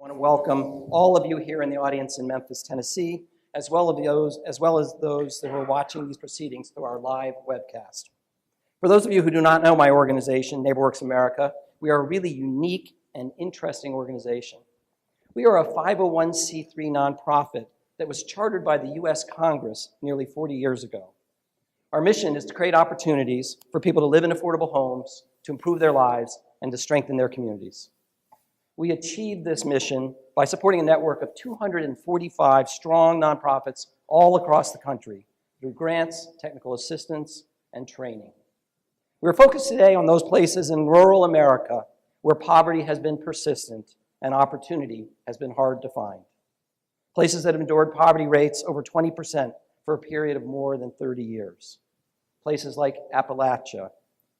I want to welcome all of you here in the audience in Memphis, Tennessee, as well as those that are watching these proceedings through our live webcast. For those of you who do not know my organization, NeighborWorks America, we are a really unique and interesting organization. We are a 501c3 nonprofit that was chartered by the U.S. Congress nearly 40 years ago. Our mission is to create opportunities for people to live in affordable homes, to improve their lives, and to strengthen their communities. We achieved this mission by supporting a network of 245 strong nonprofits all across the country through grants, technical assistance, and training. We're focused today on those places in rural America where poverty has been persistent and opportunity has been hard to find. Places that have endured poverty rates over 20% for a period of more than 30 years. Places like Appalachia,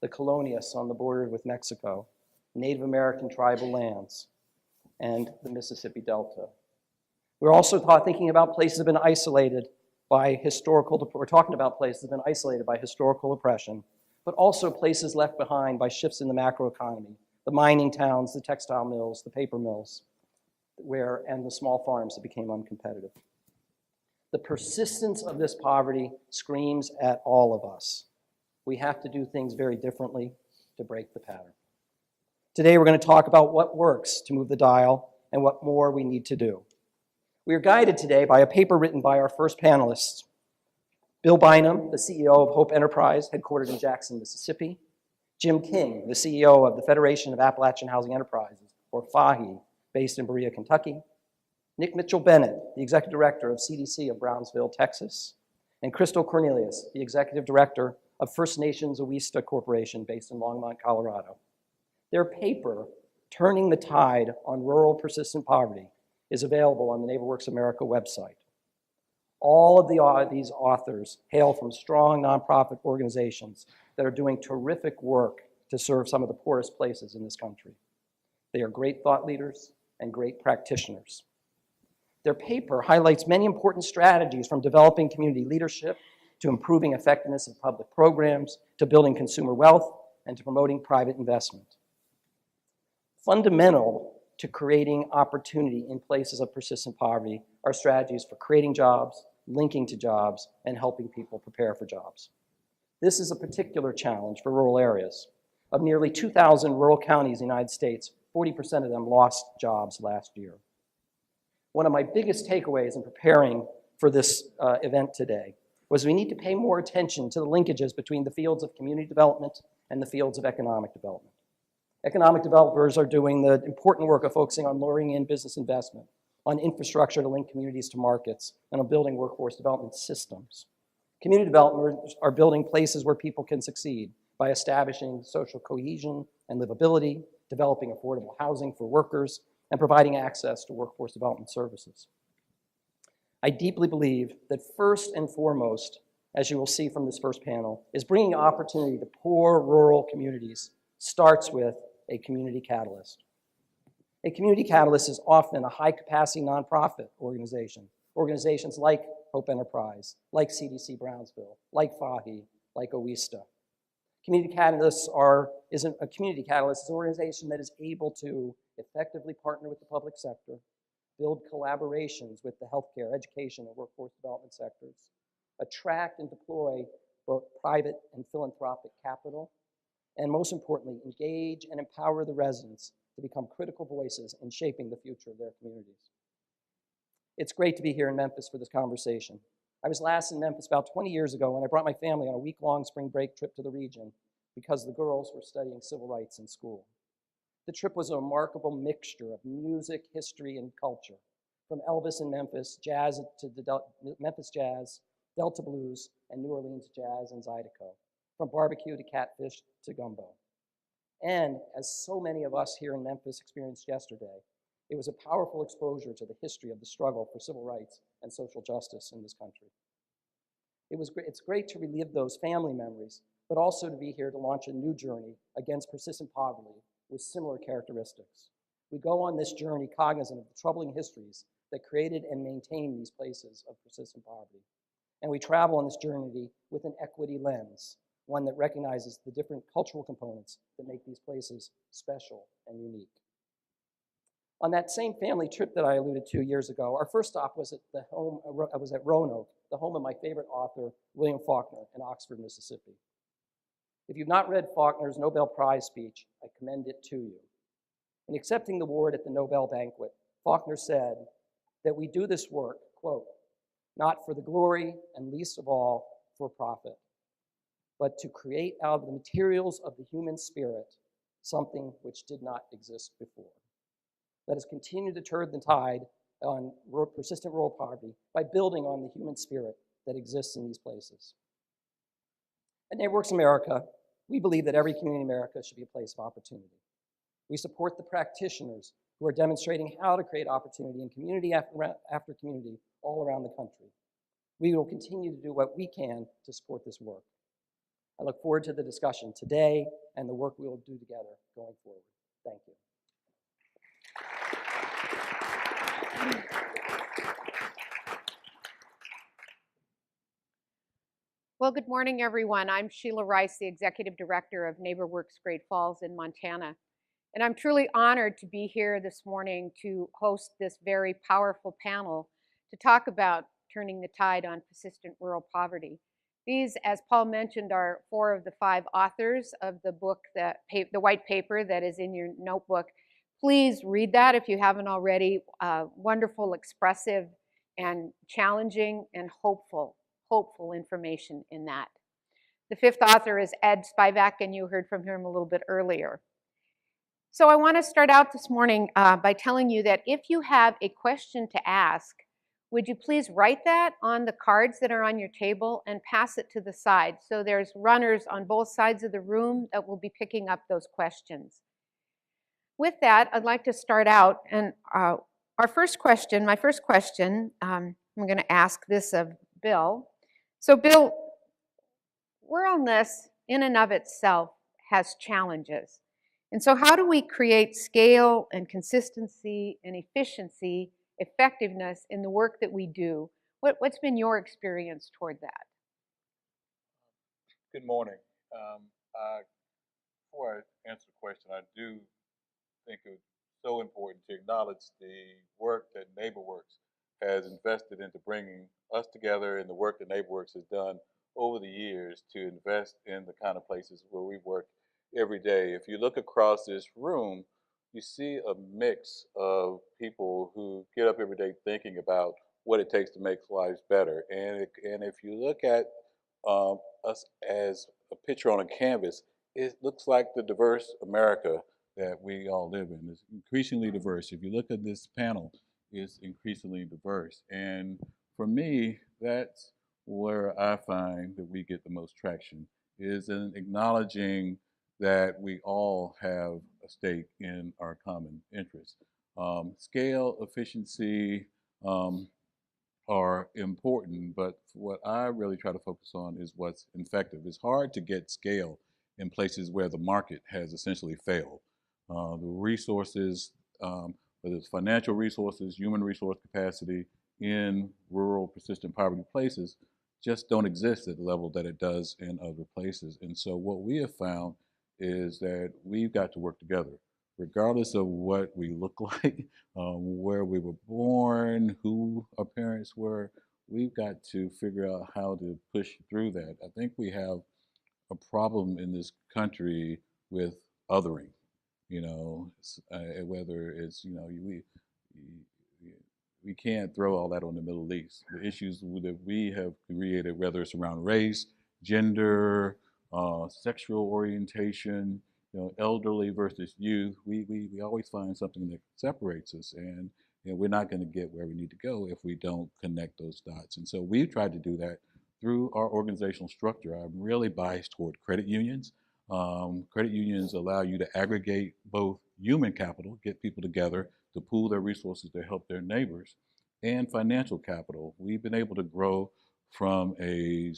the Colonias on the border with Mexico, Native American tribal lands, and the Mississippi Delta. We're also thinking about places that have been isolated by historical oppression, but also places left behind by shifts in the macroeconomy, the mining towns, the textile mills, the paper mills, and the small farms that became uncompetitive. The persistence of this poverty screams at all of us. We have to do things very differently to break the pattern. Today we're going to talk about what works to move the dial and what more we need to do. We are guided today by a paper written by our first panelists, Bill Bynum, the CEO of Hope Enterprise, headquartered in Jackson, Mississippi, Jim King, the CEO of the Federation of Appalachian Housing Enterprises, or FAHE, based in Berea, Kentucky, Nick Mitchell-Bennett, the Executive Director of CDC of Brownsville, Texas, and Crystal Cornelius, the Executive Director of First Nations Owista Corporation, based in Longmont, Colorado. Their paper, Turning the Tide on Rural Persistent Poverty, is available on the NeighborWorks America website. All of these authors hail from strong nonprofit organizations that are doing terrific work to serve some of the poorest places in this country. They are great thought leaders and great practitioners. Their paper highlights many important strategies, from developing community leadership to improving effectiveness of public programs, to building consumer wealth, and to promoting private investment. Fundamental to creating opportunity in places of persistent poverty are strategies for creating jobs, linking to jobs, and helping people prepare for jobs. This is a particular challenge for rural areas. Of nearly 2,000 rural counties in the United States, 40% of them lost jobs last year. One of my biggest takeaways in preparing for this event today was we need to pay more attention to the linkages between the fields of community development and the fields of economic development. Economic developers are doing the important work of focusing on luring in business investment, on infrastructure to link communities to markets, and on building workforce development systems. Community developers are building places where people can succeed by establishing social cohesion and livability, developing affordable housing for workers, and providing access to workforce development services. I deeply believe that first and foremost, as you will see from this first panel, is bringing opportunity to poor rural communities starts with a community catalyst. A community catalyst is often a high-capacity nonprofit organization. Organizations like Hope Enterprise, like CDC Brownsville, like FAHE, like Owista. Community catalysts is an organization that is able to effectively partner with the public sector, build collaborations with the healthcare, education, and workforce development sectors, attract and deploy both private and philanthropic capital, and most importantly, engage and empower the residents to become critical voices in shaping the future of their communities. It's great to be here in Memphis for this conversation. I was last in Memphis about 20 years ago when I brought my family on a week-long spring break trip to the region because the girls were studying civil rights in school. The trip was a remarkable mixture of music, history, and culture, from Elvis in Memphis, jazz to Memphis jazz, Delta blues, and New Orleans jazz and Zydeco, from barbecue to catfish to gumbo. And as so many of us here in Memphis experienced yesterday, it was a powerful exposure to the history of the struggle for civil rights and social justice in this country. It's great to relive those family memories, but also to be here to launch a new journey against persistent poverty with similar characteristics. We go on this journey cognizant of the troubling histories that created and maintained these places of persistent poverty. And we travel on this journey with an equity lens, one that recognizes the different cultural components that make these places special and unique. On that same family trip that I alluded to years ago, our first stop was at Roanoke, the home of my favorite author, William Faulkner, in Oxford, Mississippi. If you've not read Faulkner's Nobel Prize speech, I commend it to you. In accepting the award at the Nobel banquet, Faulkner said that we do this work, quote, not for the glory and least of all for profit, but to create out of the materials of the human spirit something which did not exist before. Let us continue to turn the tide on persistent rural poverty by building on the human spirit that exists in these places. At NeighborWorks America, we believe that every community in America should be a place of opportunity. We support the practitioners who are demonstrating how to create opportunity in community after community all around the country. We will continue to do what we can to support this work. I look forward to the discussion today and the work we will do together going forward. Thank you. Well, good morning, everyone. I'm Sheila Rice, the Executive Director of NeighborWorks Great Falls in Montana. And I'm truly honored to be here this morning to host this very powerful panel to talk about turning the tide on persistent rural poverty. These, as Paul mentioned, are 4 of the 5 authors of the book, the white paper that is in your notebook. Please read that if you haven't already. Wonderful, expressive, and challenging and hopeful information in that. The 5th author is Ed Spivak, and you heard from him a little bit earlier. So I want to start out this morning by telling you that if you have a question to ask, would you please write that on the cards that are on your table and pass it to the side? So there's runners on both sides of the room that will be picking up those questions. With that, I'd like to start out, and my first question, I'm going to ask this of Bill. So Bill, ruralness in and of itself has challenges. And so how do we create scale and consistency and efficiency, effectiveness in the work that we do? What's been your experience toward that? Good morning. Before I answer the question, I do think it's so important to acknowledge the work that NeighborWorks has invested into bringing us together and the work that NeighborWorks has done over the years to invest in the kind of places where we work every day. If you look across this room, you see a mix of people who get up every day thinking about what it takes to make lives better. And if you look at us as a picture on a canvas, it looks like the diverse America that we all live in. It's increasingly diverse. If you look at this panel, it's increasingly diverse. And for me, that's where I find that we get the most traction, is in acknowledging that we all have a stake in our common interests. Scale, efficiency are important, but what I really try to focus on is what's effective. It's hard to get scale in places where the market has essentially failed. The resources, whether it's financial resources, human resource capacity in rural persistent poverty places, just don't exist at the level that it does in other places. And so what we have found is that we've got to work together, regardless of what we look like, where we were born, who our parents were. We've got to figure out how to push through that. I think we have a problem in this country with othering, whether it's, we can't throw all that on the Middle East. The issues that we have created, whether it's around race, gender, sexual orientation, elderly versus youth, we always find something that separates us, and we're not going to get where we need to go if we don't connect those dots. And so we've tried to do that through our organizational structure. I'm really biased toward credit unions. Credit unions allow you to aggregate both human capital, get people together to pool their resources to help their neighbors, and financial capital. We've been able to grow from a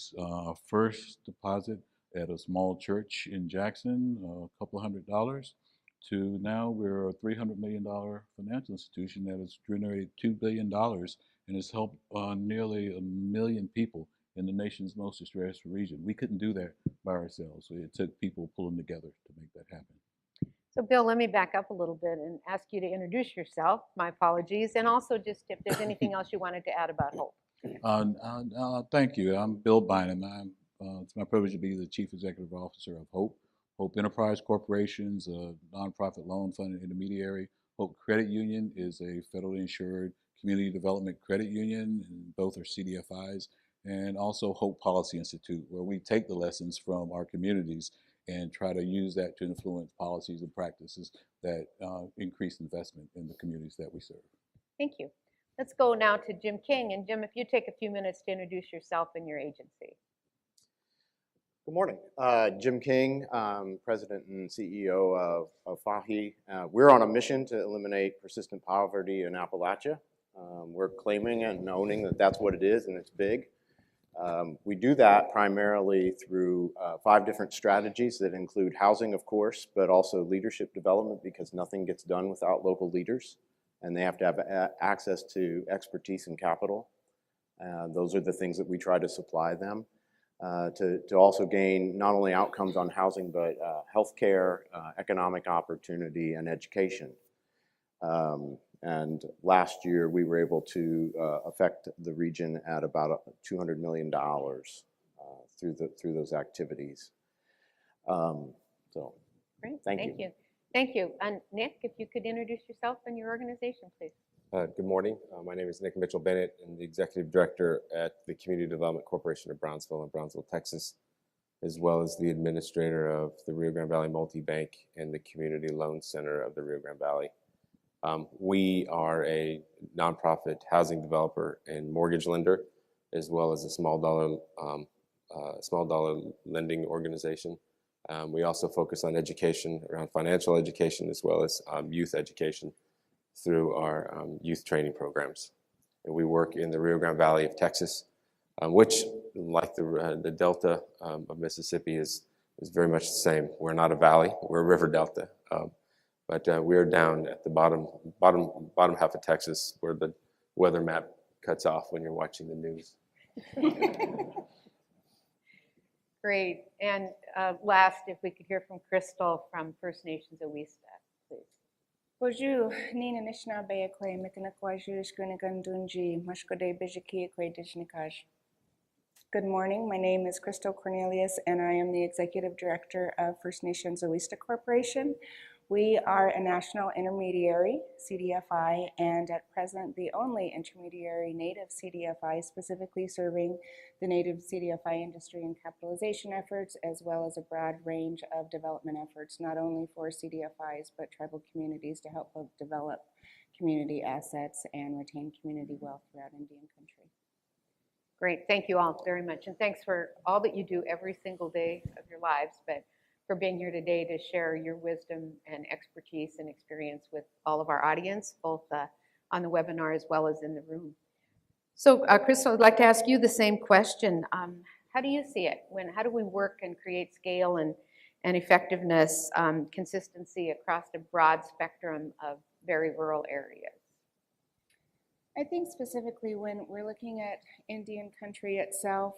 first deposit at a small church in Jackson, a couple $100, to now we're a $300 million financial institution that has generated $2 billion and has helped nearly 1 million people in the nation's most distressed region. We couldn't do that by ourselves, so it took people pulling together to make that happen. So Bill, let me back up a little bit and ask you to introduce yourself. My apologies. And also just if there's anything else you wanted to add about Hope. Thank you. I'm Bill Bynum. It's my privilege to be the Chief Executive Officer of Hope. Hope Enterprise Corporation's a nonprofit loan fund intermediary. Hope Credit Union is a federally insured community development credit union, and both are CDFIs. And also Hope Policy Institute, where we take the lessons from our communities and try to use that to influence policies and practices that increase investment in the communities that we serve. Thank you. Let's go now to Jim King. And Jim, if you take a few minutes to introduce yourself and your agency. Good morning. Jim King, President and CEO of FAHI. We're on a mission to eliminate persistent poverty in Appalachia. We're claiming and owning that that's what it is, and it's big. We do that primarily through 5 different strategies that include housing, of course, but also leadership development, because nothing gets done without local leaders, and they have to have access to expertise and capital. Those are the things that we try to supply them. To also gain not only outcomes on housing, but healthcare, economic opportunity, and education. And last year, we were able to affect the region at about $200 million through those activities. So, Great, thank you. Thank you. And Nick, if you could introduce yourself and your organization, please. Good morning. My name is Nick Mitchell-Bennett. I'm the Executive Director at the Community Development Corporation of Brownsville in Brownsville, Texas, as well as the Administrator of the Rio Grande Valley Multi-Bank and the Community Loan Center of the Rio Grande Valley. We are a nonprofit housing developer and mortgage lender, as well as a small dollar lending organization. We also focus on education, around financial education, as well as youth education through our youth training programs. And we work in the Rio Grande Valley of Texas, which, like the Delta of Mississippi, is very much the same. We're not a valley, we're a river delta. But we are down at the bottom half of Texas, where the weather map cuts off when you're watching the news. Great. And last, if we could hear from Crystal from First Nations Awista, please. Bonjour, Nina Nishnabaya Clay, Mikanakwaju, Skrinagandunji, Mashkode Bijiki, Clay Dijnikaj. Good morning. My name is Crystal Cornelius, and I am the Executive Director of First Nations Awista Corporation. We are a national intermediary, CDFI, and at present the only intermediary native CDFI specifically serving the native CDFI industry and capitalization efforts, as well as a broad range of development efforts, not only for CDFIs, but tribal communities to help develop community assets and retain community wealth throughout Indian country. Great. Thank you all very much. And thanks for all that you do every single day of your lives, but for being here today to share your wisdom and expertise and experience with all of our audience, both on the webinar as well as in the room. So Crystal, I'd like to ask you the same question. How do you see it? How do we work and create scale and effectiveness, consistency across a broad spectrum of very rural areas? I think specifically when we're looking at Indian country itself,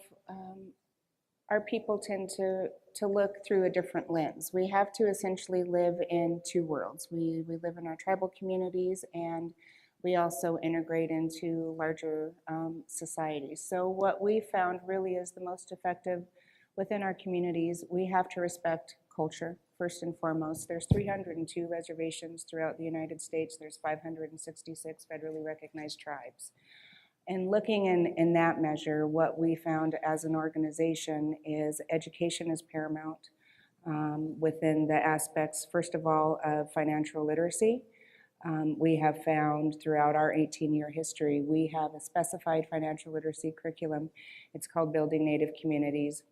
our people tend to look through a different lens. We have to essentially live in 2 worlds. We live in our tribal communities, and we also integrate into larger societies. So what we found really is the most effective within our communities. We have to respect culture first and foremost. There's 302 reservations throughout the United States. There's 566 federally recognized tribes. And looking in that measure, what we found as an organization is education is paramount within the aspects, first of all, of financial literacy. We have found throughout our 18-year history, we have a specified financial literacy curriculum. It's called Building Native Communities,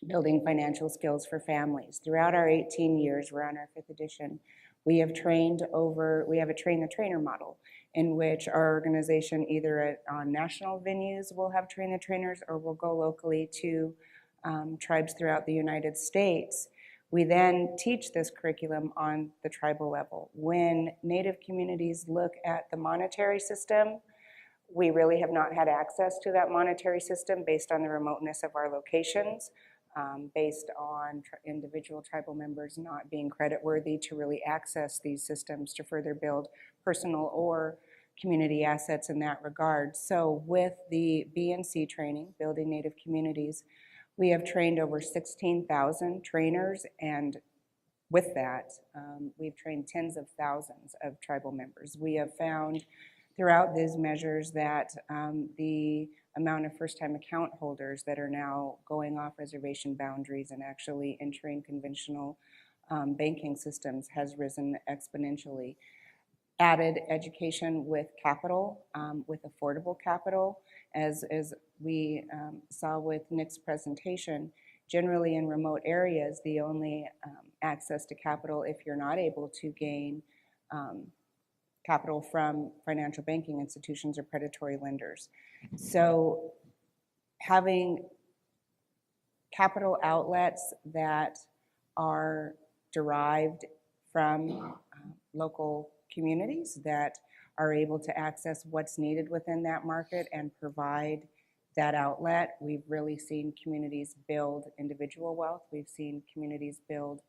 Building Financial Skills for Families. Throughout our 18 years, we're on our 5th edition, we have a train-the-trainer model, in which our organization either on national venues will have train-the-trainers or will go locally to tribes throughout the United States. We then teach this curriculum on the tribal level. When Native communities look at the monetary system, we really have not had access to that monetary system based on the remoteness of our locations. based on individual tribal members not being creditworthy to really access these systems to further build personal or community assets in that regard. So with the BNC training, Building Native Communities, we have trained over 16,000 trainers, and with that, we've trained tens of thousands of tribal members. We have found throughout these measures that the amount of first-time account holders that are now going off reservation boundaries and actually entering conventional banking systems has risen exponentially. Added education with capital, with affordable capital, as we saw with Nick's presentation. Generally in remote areas, the only access to capital, if you're not able to gain capital from financial banking institutions or predatory lenders. So having capital outlets that are derived from local communities that are able to access what's needed within that market and provide that outlet. We've really seen communities build individual wealth. We've seen communities build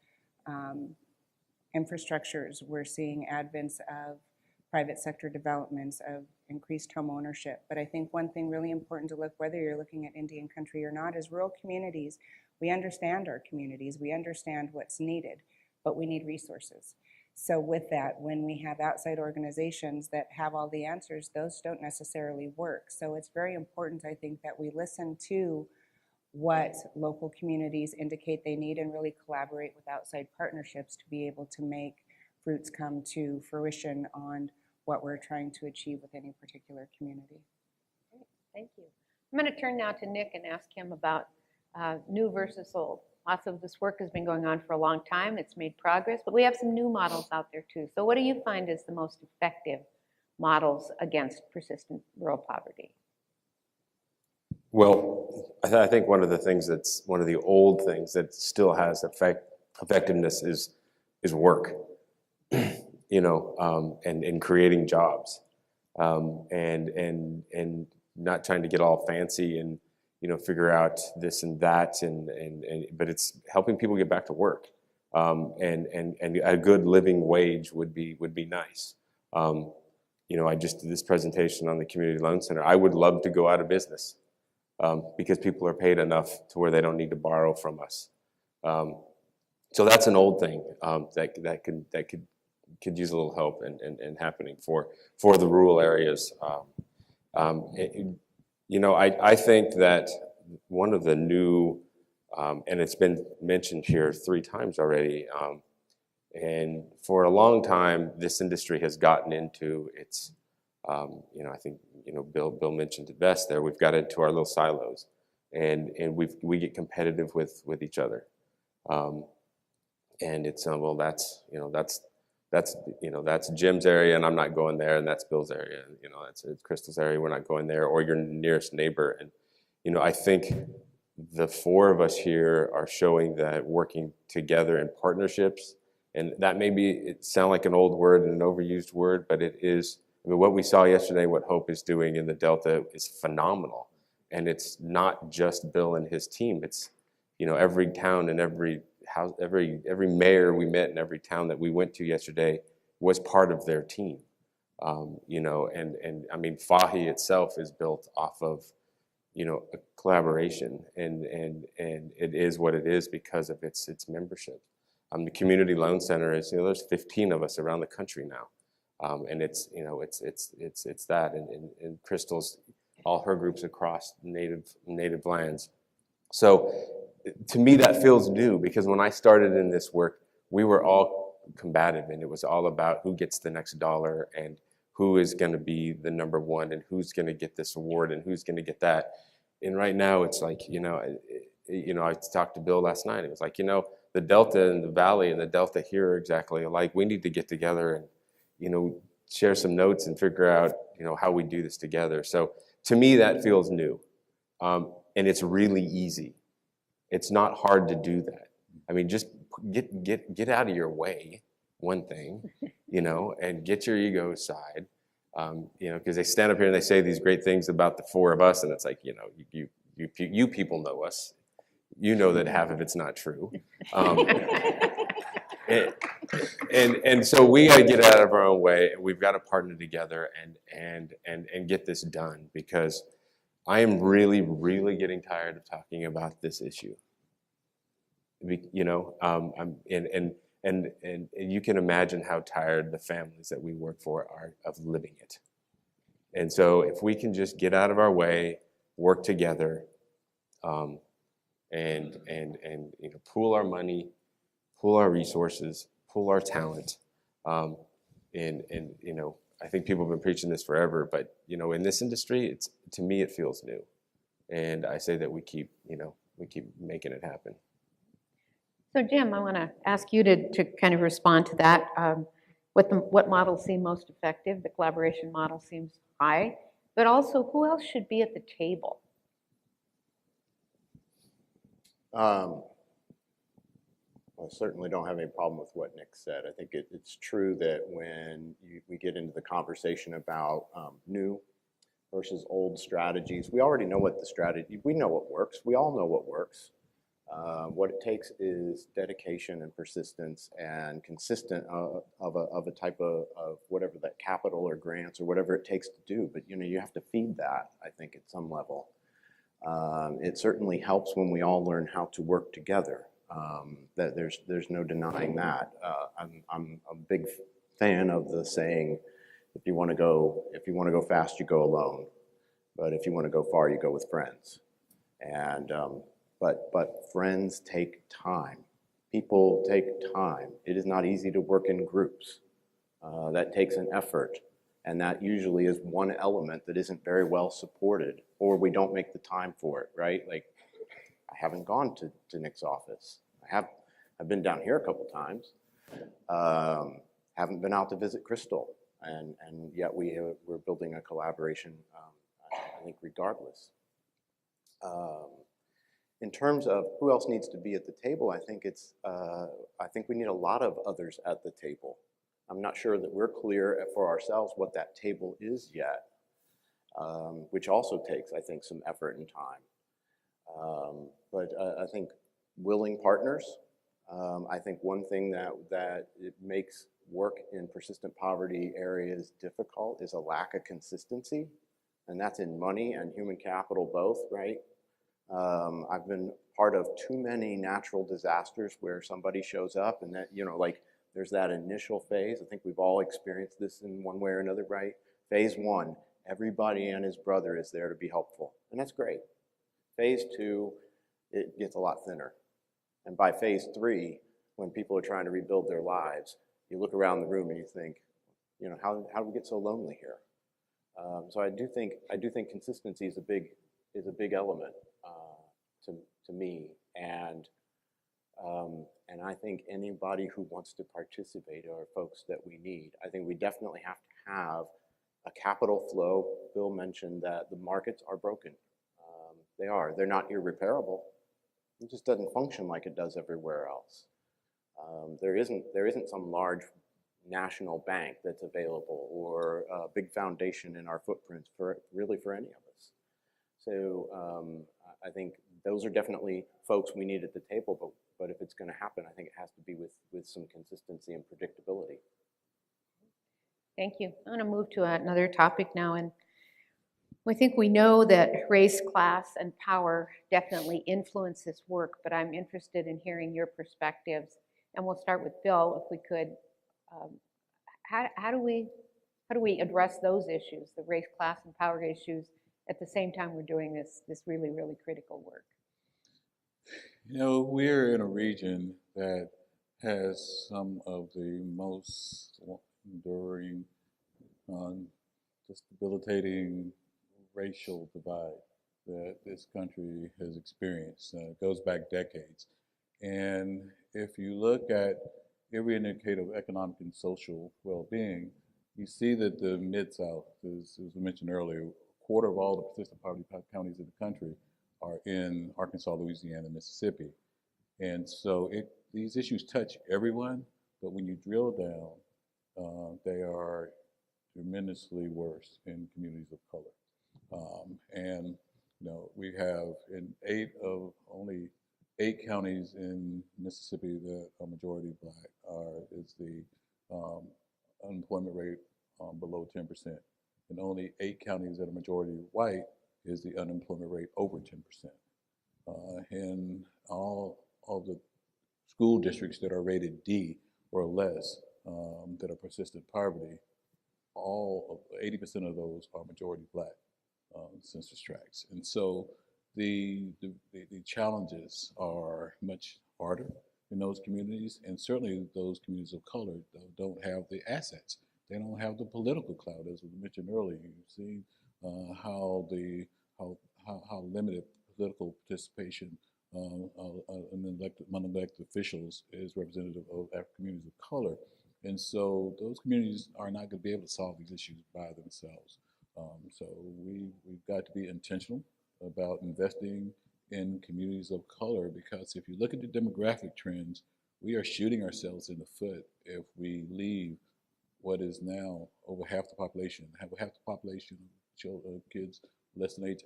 infrastructures. We're seeing advents of private sector developments, of increased home ownership. But I think one thing really important to look, whether you're looking at Indian country or not, is rural communities. We understand our communities. We understand what's needed, but we need resources. So with that, when we have outside organizations that have all the answers, those don't necessarily work. So it's very important, I think, that we listen to what local communities indicate they need and really collaborate with outside partnerships to be able to make fruits come to fruition on what we're trying to achieve with any particular community. Great, thank you. I'm going to turn now to Nick and ask him about new versus old. Lots of this work has been going on for a long time. It's made progress, but we have some new models out there too. So what do you find is the most effective models against persistent rural poverty? Well, I think one of the things that's one of the old things that still has effectiveness is work, and creating jobs, and not trying to get all fancy and figure out this and that, but it's helping people get back to work, and a good living wage would be nice. I just did this presentation on the Community Loan Center. I would love to go out of business because people are paid enough to where they don't need to borrow from us. So that's an old thing that could use a little help and happening for the rural areas. I think that one of the new, and it's been mentioned here 3 times already, and for a long time, this industry has gotten into its, I think, Bill mentioned it best there, we've got into our little silos, and we get competitive with each other. And it's, that's Jim's area and I'm not going there, and that's Bill's area, that's Crystal's area, we're not going there, or your nearest neighbor. And I think the 4 of us here are showing that working together in partnerships, and that it sound like an old word and an overused word, but it is, what we saw yesterday, what Hope is doing in the Delta is phenomenal. And it's not just Bill and his team, it's every town and every house, every mayor we met in every town that we went to yesterday was part of their team. And I mean, Fahi itself is built off of, a collaboration, and it is what it is because of its membership. The Community Loan Center is, there's 15 of us around the country now, and it's that, and Crystal's, all her groups across native lands. So to me, that feels new, because when I started in this work, we were all combative, and it was all about who gets the next dollar and who is going to be the number one and who's going to get this award and who's going to get that. And right now, it's like, I talked to Bill last night. It was like, the Delta and the Valley and the Delta here are exactly alike. We need to get together and, share some notes and figure out, how we do this together. So to me, that feels new, and it's really easy. It's not hard to do that. I mean, just get out of your way, one thing, and get your ego aside, because they stand up here and they say these great things about the 4 of us, and it's like, you people know us, you know that half of it's not true. And so we got to get out of our own way, and we've got to partner together and get this done, because I am really, really getting tired of talking about this issue. You know, and you can imagine how tired the families that we work for are of living it. And so if we can just get out of our way, work together, and you know, pool our money, pool our resources, pool our talent, and you know, I think people have been preaching this forever, but you know, in this industry, to me it feels new, and I say that we keep making it happen. So Jim, I want to ask you to kind of respond to that. What models seem most effective? The collaboration model seems high, but also who else should be at the table? I certainly don't have any problem with what Nick said. I think it's true that when we get into the conversation about new versus old strategies, we already know what the strategy, we know what works. We all know what works. What it takes is dedication and persistence and consistent of a type of whatever that capital or grants or whatever it takes to do. But you know, you have to feed that, I think, at some level. It certainly helps when we all learn how to work together. That there's no denying that. I'm a big fan of the saying, if you want to go fast, you go alone, but if you want to go far, you go with friends. And but friends take time. People take time. It is not easy to work in groups. That takes an effort, and that usually is one element that isn't very well supported, or we don't make the time for it, right? Like, I haven't gone to Nick's office. I've been down here a couple times. Haven't been out to visit Crystal, and yet we're building a collaboration, I think, regardless. In terms of who else needs to be at the table, I think we need a lot of others at the table. I'm not sure that we're clear for ourselves what that table is yet, which also takes, I think, some effort and time. But I think willing partners. I think one thing that it makes work in persistent poverty areas difficult is a lack of consistency, and that's in money and human capital both, right? I've been part of too many natural disasters where somebody shows up and that, you know, like there's that initial phase. I think we've all experienced this in one way or another, right? Phase one, everybody and his brother is there to be helpful, and that's great. Phase two, it gets a lot thinner. And by phase three, when people are trying to rebuild their lives, you look around the room and you think, you know, how do we get so lonely here? So I do think consistency is a big element to me, and I think anybody who wants to participate are folks that we need. I think we definitely have to have a capital flow. Bill mentioned that the markets are broken. They are. They're not irreparable. It just doesn't function like it does everywhere else. There isn't some large national bank that's available or a big foundation in our footprint for any of us. So I think those are definitely folks we need at the table, but if it's going to happen, I think it has to be with some consistency and predictability. Thank you. I'm going to move to another topic now, and I think we know that race, class, and power definitely influence this work, but I'm interested in hearing your perspectives. And we'll start with Bill, if we could. How do we address those issues, the race, class, and power issues, at the same time we're doing this really, really critical work? You know, we're in a region that has some of the most enduring, just debilitating racial divide that this country has experienced. It goes back decades. And if you look at every indicator of economic and social well-being, you see that the Mid-South, as we mentioned earlier, a quarter of all the persistent poverty counties in the country are in Arkansas, Louisiana, Mississippi. And so these issues touch everyone, but when you drill down, they are tremendously worse in communities of color. And you know, we have in 8 of only 8 counties in Mississippi that are majority black is the unemployment rate below 10%. And only 8 counties that are majority white is the unemployment rate over 10%. And all of the school districts that are rated D or less that are persistent poverty, all of 80% of those are majority black census tracts. And so the challenges are much harder in those communities, and certainly those communities of color don't have the assets. They don't have the political clout, as was mentioned earlier. You've seen how limited political participation among elected officials is representative of African communities of color. And so those communities are not going to be able to solve these issues by themselves. So we've got to be intentional about investing in communities of color, because if you look at the demographic trends, we are shooting ourselves in the foot if we leave what is now over half the population. Half the population of kids less than age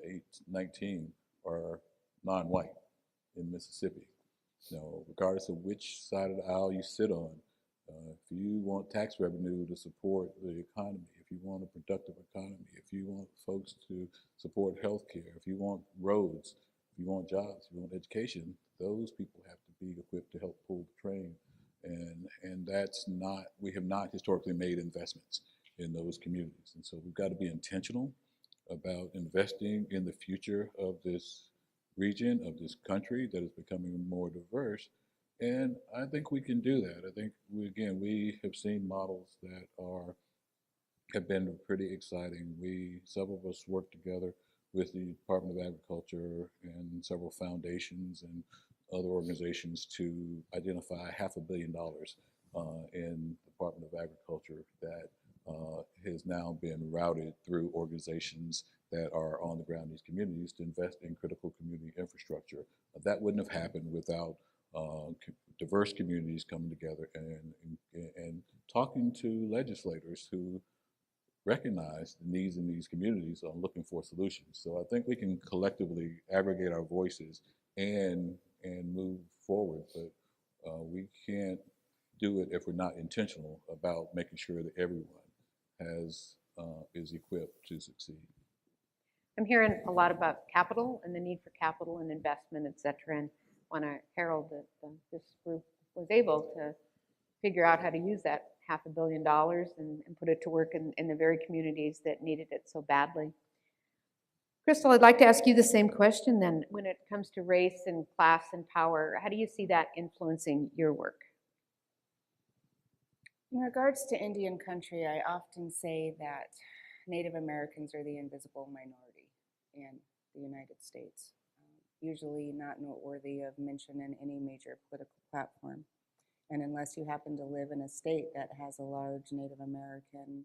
19 are non-white in Mississippi. Now, regardless of which side of the aisle you sit on, if you want tax revenue to support the economy, if you want a productive economy, if you want folks to support healthcare, if you want roads, if you want jobs, if you want education, those people have to be equipped to help pull the train. And that's not, we have not historically made investments in those communities. And so we've got to be intentional about investing in the future of this region, of this country that is becoming more diverse. And I think we can do that. I think we have seen models that have been pretty exciting. Several of us work together with the Department of Agriculture and several foundations and other organizations to identify $500 million in the Department of Agriculture that has now been routed through organizations that are on the ground in these communities to invest in critical community infrastructure. That wouldn't have happened without diverse communities coming together and talking to legislators who recognize the needs in these communities are looking for solutions. So I think we can collectively aggregate our voices and move forward, but we can't do it if we're not intentional about making sure that everyone is equipped to succeed. I'm hearing a lot about capital and the need for capital and investment, et cetera, and want to herald that this group was able to figure out how to use that $500 million and put it to work in the very communities that needed it so badly. Crystal, I'd like to ask you the same question then. When it comes to race and class and power, how do you see that influencing your work? In regards to Indian country, I often say that Native Americans are the invisible minority in the United States, usually not noteworthy of mention in any major political platform. And unless you happen to live in a state that has a large Native American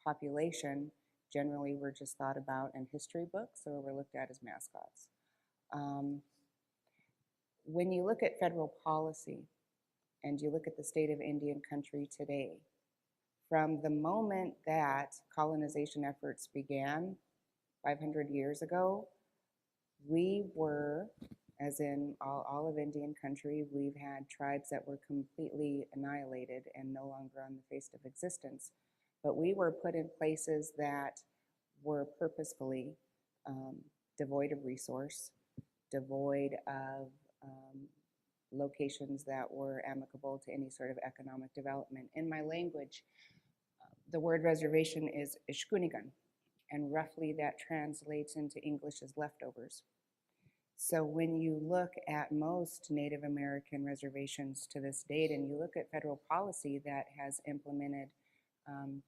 population, generally we're just thought about in history books or we're looked at as mascots. When you look at federal policy and you look at the state of Indian country today, from the moment that colonization efforts began 500 years ago, we were, as in all of Indian country, we've had tribes that were completely annihilated and no longer on the face of existence. But we were put in places that were purposefully devoid of resource, devoid of locations that were amicable to any sort of economic development. In my language, the word reservation is ishkunigan, and roughly that translates into English as leftovers. So when you look at most Native American reservations to this date, and you look at federal policy that has implemented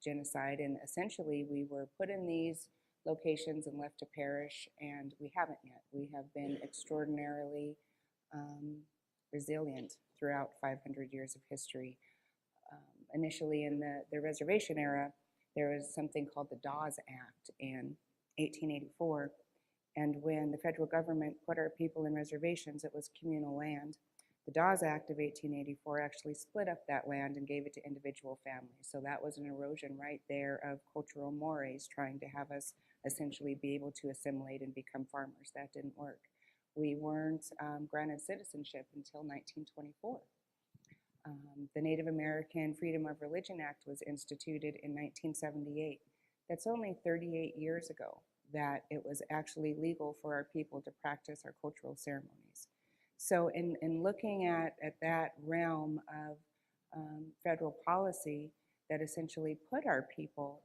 genocide, and essentially we were put in these locations and left to perish, and we haven't yet. We have been extraordinarily resilient throughout 500 years of history. Initially in the reservation era, there was something called the Dawes Act in 1884. And when the federal government put our people in reservations, it was communal land. The Dawes Act of 1884 actually split up that land and gave it to individual families. So that was an erosion right there of cultural mores, trying to have us essentially be able to assimilate and become farmers. That didn't work. We weren't granted citizenship until 1924. The Native American Freedom of Religion Act was instituted in 1978. That's only 38 years ago that it was actually legal for our people to practice our cultural ceremonies. So in looking at that realm of federal policy that essentially put our people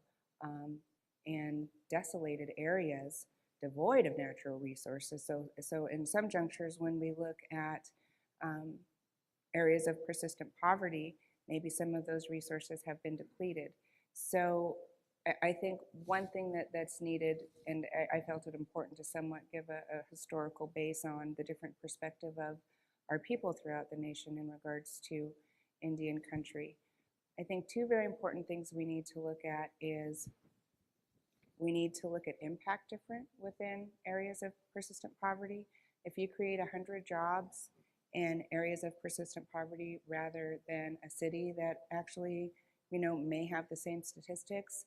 in desolated areas devoid of natural resources. So in some junctures, when we look at areas of persistent poverty, maybe some of those resources have been depleted. So I think one thing that's needed, and I felt it important to somewhat give a historical base on the different perspective of our people throughout the nation in regards to Indian country. I think two very important things we need to look at is we need to look at impact different within areas of persistent poverty. If you create 100 jobs in areas of persistent poverty rather than a city that actually, may have the same statistics,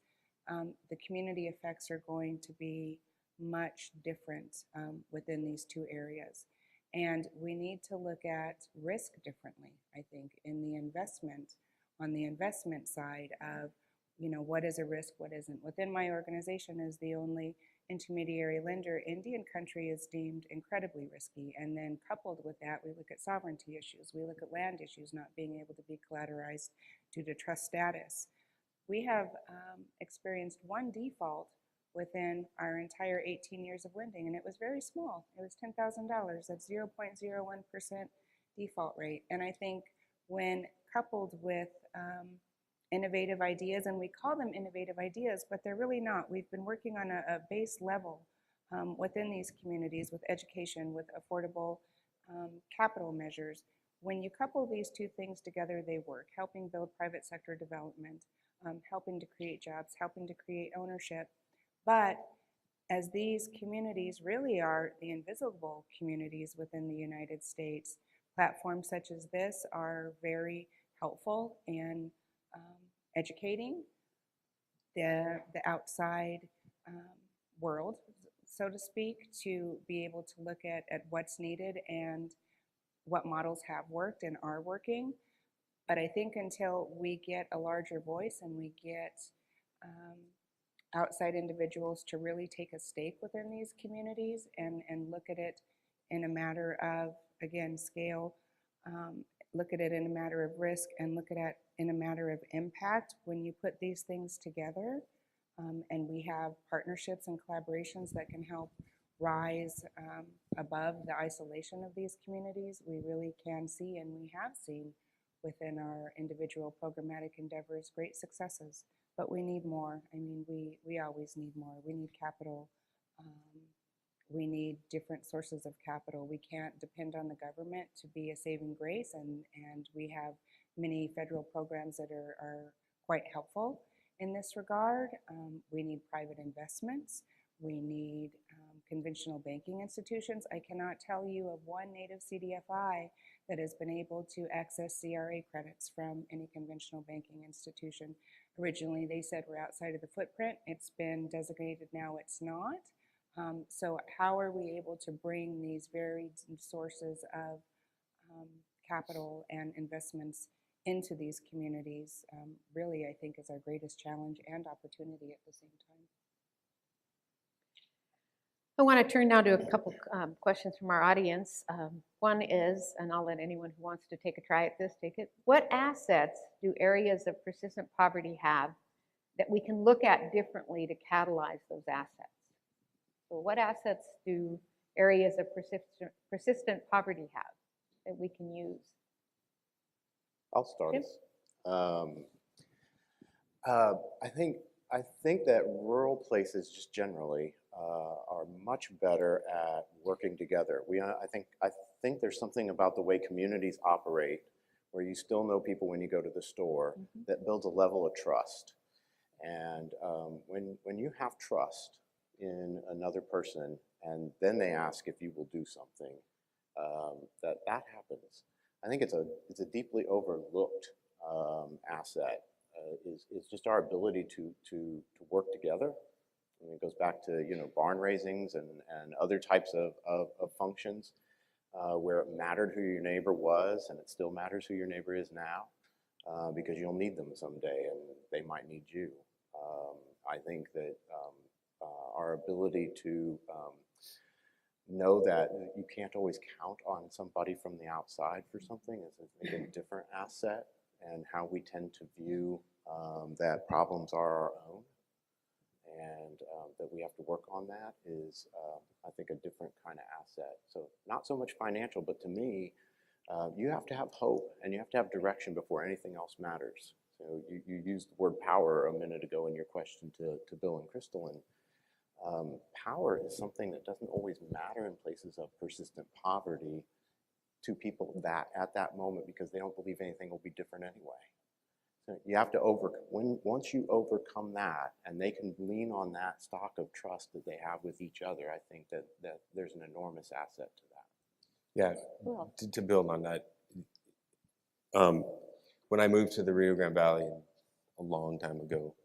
the community effects are going to be much different within these two areas. And we need to look at risk differently, I think, in the investment, on the investment side of, what is a risk, what isn't. Within my organization as the only intermediary lender, Indian country is deemed incredibly risky. And then coupled with that, we look at sovereignty issues. We look at land issues not being able to be collateralized due to trust status. We have experienced one default within our entire 18 years of lending, and it was very small. It was $10,000. That's 0.01% default rate. And I think when coupled with innovative ideas, and we call them innovative ideas, but they're really not. We've been working on a base level within these communities with education, with affordable capital measures. When you couple these two things together, they work, helping build private sector development, helping to create jobs, helping to create ownership. But as these communities really are the invisible communities within the United States, platforms such as this are very helpful in educating the outside world, so to speak, to be able to look at what's needed and what models have worked and are working. But I think until we get a larger voice and we get outside individuals to really take a stake within these communities and look at it in a matter of, again, scale, look at it in a matter of risk, and look at it in a matter of impact. When you put these things together and we have partnerships and collaborations that can help rise above the isolation of these communities, we really can see, and we have seen within our individual programmatic endeavors, great successes. But we need more. I mean, we always need more. We need capital. We need different sources of capital. We can't depend on the government to be a saving grace, and we have many federal programs that are quite helpful in this regard. We need private investments. We need conventional banking institutions. I cannot tell you of one native CDFI that has been able to access CRA credits from any conventional banking institution. Originally, they said we're outside of the footprint. It's been designated now it's not. So how are we able to bring these varied sources of capital and investments into these communities really, I think, is our greatest challenge and opportunity at the same time. I want to turn now to a couple questions from our audience. One is, and I'll let anyone who wants to take a try at this take it. What assets do areas of persistent poverty have that we can look at differently to catalyze those assets? So what assets do areas of persistent poverty have that we can use? I'll start. Tim? I think that rural places just generally are much better at working together. I think there's something about the way communities operate where you still know people when you go to the store that builds a level of trust. And when you have trust in another person and then they ask if you will do something, that happens. I think it's a deeply overlooked asset. Is just our ability to work together I mean, it goes back to, you know, barn raisings and other types of functions where it mattered who your neighbor was, and it still matters who your neighbor is now because you'll need them someday and they might need you. I think that our ability to know that you can't always count on somebody from the outside for something is I think a different asset, and how we tend to view that problems are our own and that we have to work on that is, I think, a different kind of asset. So not so much financial, but to me, you have to have hope and you have to have direction before anything else matters. So you used the word power a minute ago in your question to Bill and Crystal, and power is something that doesn't always matter in places of persistent poverty to people that at that moment, because they don't believe anything will be different anyway. So you have to once you overcome that, and they can lean on that stock of trust that they have with each other, I think that there's an enormous asset to that. Yeah, Cool. to build on that, when I moved to the Rio Grande Valley a long time ago,